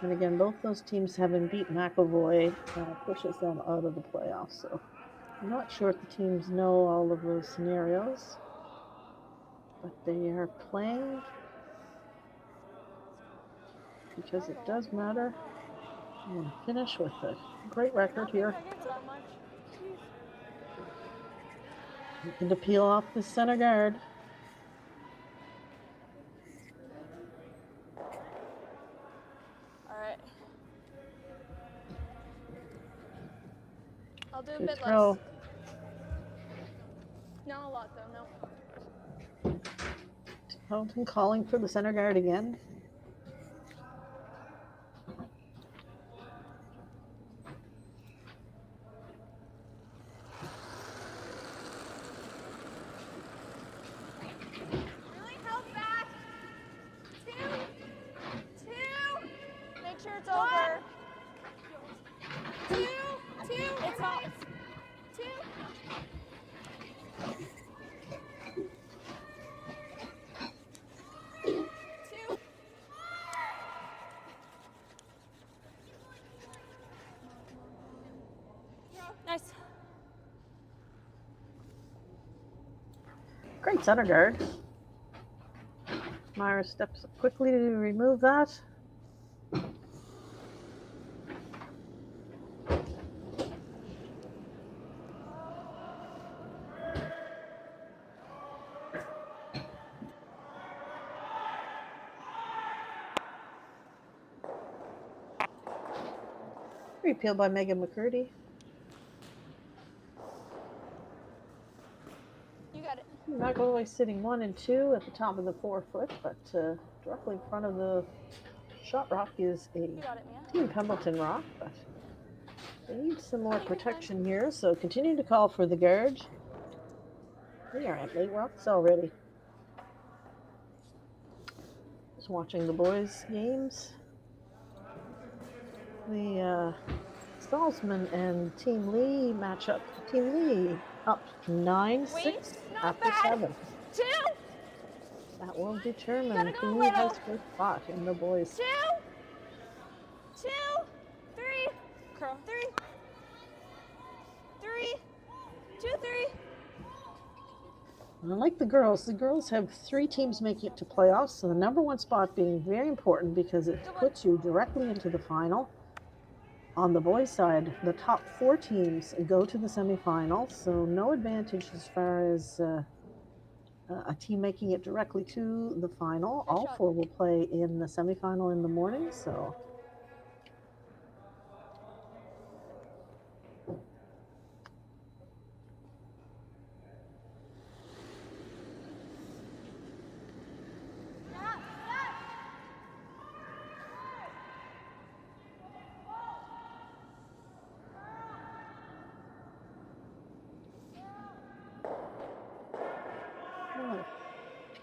And again, both those teams having beat McEvoy pushes them out of the playoffs. So I'm not sure if the teams know all of those scenarios, but they are playing because it does matter. And finish with a great record here. Looking to peel off the center guard. Alright. I'll do a Good bit throw. less. Not a lot though, no. Pembleton calling for the center guard again. Really held back. 2. 2. Make sure it's over. 2. 2. It's not. 2. Nice. Great center guard. Myra steps up quickly to remove that. Repeal by Megan McCurdy. You got it. McEvoy sitting 1 and 2 at the top of the 4-foot, but directly in front of the shot rock is a You got it, Mia. Team Pembleton rock, but they need some more protection here, so continue to call for the guard. We are at late rocks already. Just watching the boys' games. The Salzman and Team Lee match up. Team Lee up 9-6 after 7. 2. That will determine Gotta go, who Widow. has first spot in the boys. 2. 2. 3. Curl. 3. 3. 2, 3. Unlike the girls have 3 teams making it to playoffs, so the number 1 spot being very important because it puts you directly into the final. On the boys' side, the top 4 teams go to the semifinals, so no advantage as far as a team making it directly to the final. All 4 will play in the semifinal in the morning, so.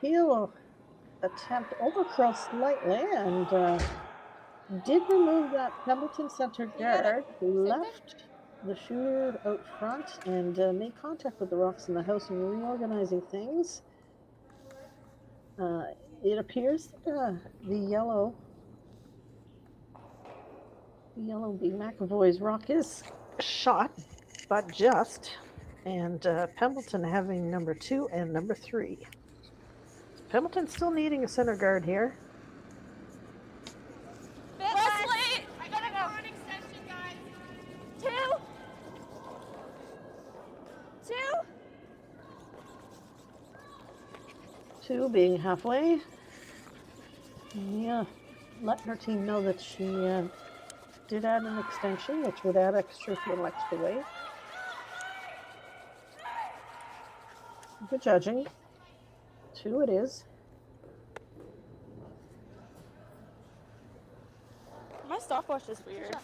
Peel attempt overcross slightly and did remove that Pembleton center guard who left the shooter out front and made contact with the rocks in the house and reorganizing things. It appears that the yellow being McEvoy's rock is shot, but just, and Pembleton having number 2 and number 3. Pembleton still needing a center guard here. Wesley! I gotta go. On extension, guys. 2. 2 being halfway. Yeah, let her team know that she did add an extension, which would add little extra weight. Good judging. 2 it is. My stopwatch is weird.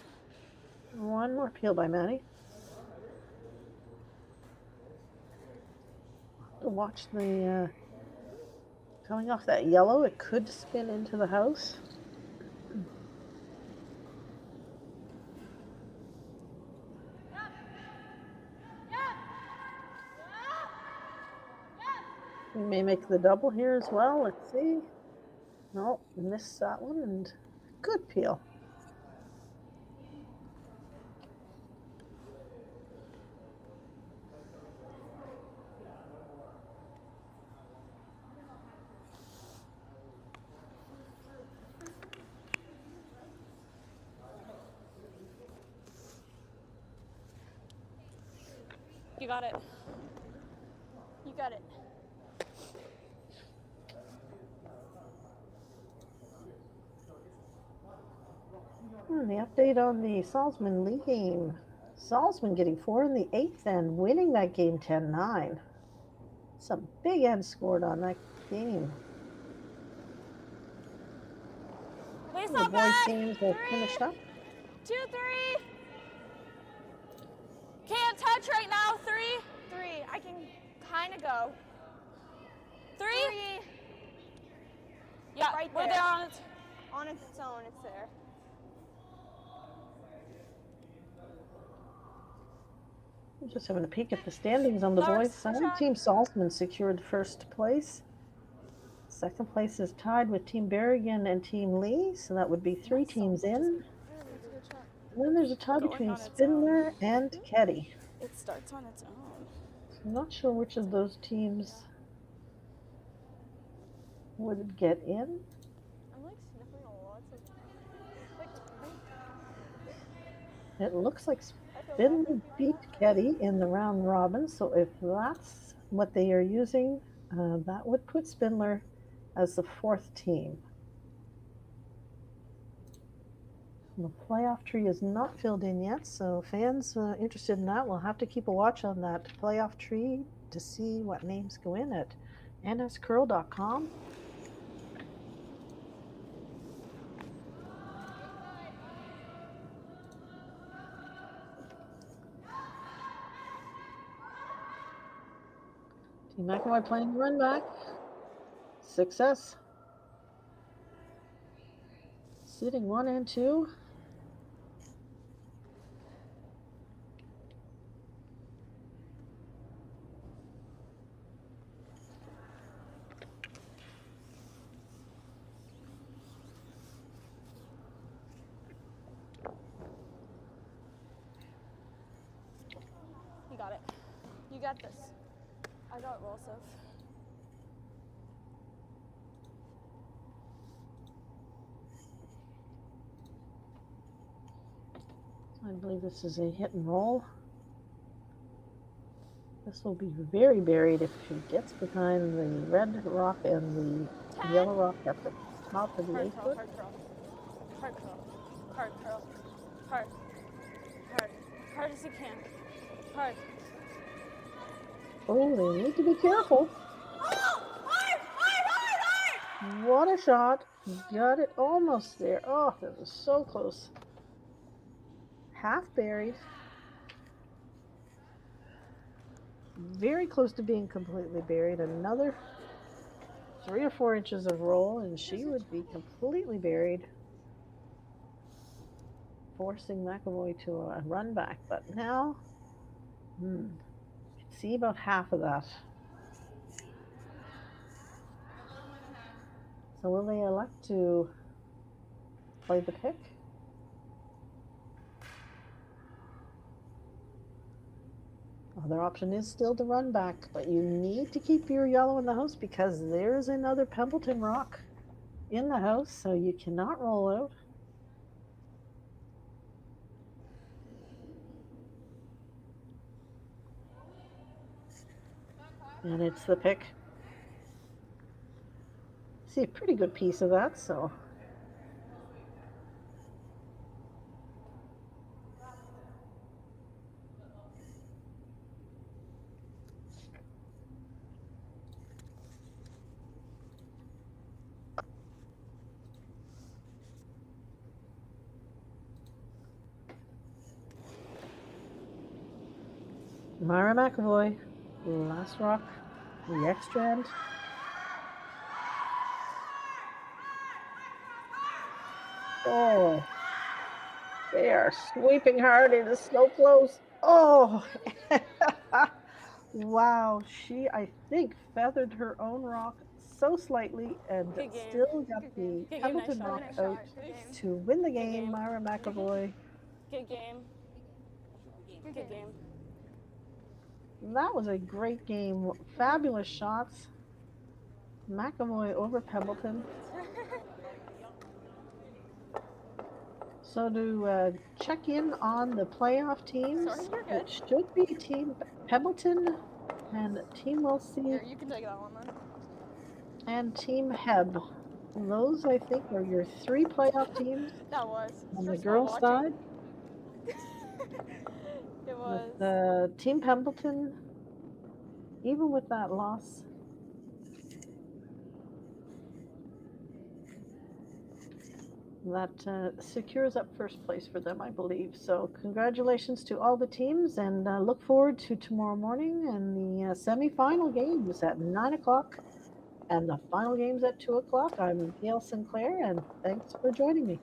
1 more peel by Maddie. To watch the coming off that yellow, it could spin into the house. We may make the double here as well. Let's see. No, missed that one and good peel. You got it. You got it. The update on the Salzman Lee game. Salzman getting 4 in the 8th and winning that game 10-9. Some big ends scored on that game. Please The not boys' bad. games are finished up. 2, 3. Can't touch right now. 3. I can kind of go. 3. Yeah, Right we're there. there on it. On its own, it's there. Just having a peek at the standings on the boys' side. Team Salzman secured first place. Second place is tied with Team Berrigan and Team Lee, so that would be 3 teams in. And then there's a tie between Spindler and Keddy. It starts on its own. So I'm not sure which of those teams would get in. I'm like sniffing a lot. It looks like Spindler beat Keddy in the round robin, so if that's what they are using, that would put Spindler as the 4th team. The playoff tree is not filled in yet, so fans interested in that will have to keep a watch on that playoff tree to see what names go in at nscurl.com. Team McEvoy playing run back. Success. Sitting 1 and 2. You got it. You got this. I got roll stuff. believe this is a hit and roll. This will be very buried if she gets behind the red rock and the yellow rock at the top of the Hard 8 curl, foot. hard curl. Hard curl. Hard curl. Hard. Hard. Hard as you can. Hard. Oh, they need to be careful. What a shot. Got it almost there. Oh, that was so close. Half buried. Very close to being completely buried. Another 3 or 4 inches of roll and she would be completely buried, forcing McEvoy to a run back. But now, see about half of that. So will they elect to play the pick? Other option is still to run back, but you need to keep your yellow in the house because there's another Pembleton rock in the house, so you cannot roll out. And it's the pick. See a pretty good piece of that, so. Myra McEvoy, last rock, the extra end. Oh, they are sweeping hard. It is so close. Oh, wow. She, I think, feathered her own rock so slightly and Good game. still got Good the game. Good game. Pembleton Nice rock shot. out Good game. to win the Good game. game. Myra McEvoy. Good game. Good game. That was a great game. Fabulous shots. McEvoy over Pembleton. So to check in on the playoff teams, Sorry, you're good. it should be Team Pembleton and Team Wilsey Here, you can take that one then. and Team Heb. Those, I think, are your 3 playoff teams That was. on the Stressful girls' watching. side. It was. With Team Pembleton, even with that loss, that secures up first place for them, I believe. So congratulations to all the teams, and look forward to tomorrow morning and the semifinal games at 9 o'clock and the final games at 2 o'clock. I'm Gail Sinclair, and thanks for joining me.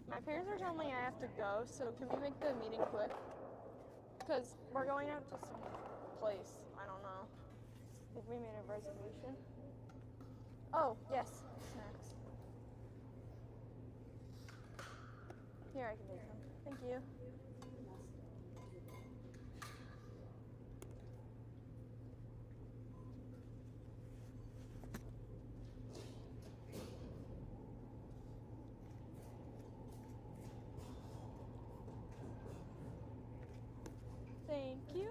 My parents are telling me I have to go, so can we make the meeting quick? Because we're going out to some place. I don't know. I think we made a reservation. Oh, yes. Snacks. Here, I can take some. Thank you. Thank you.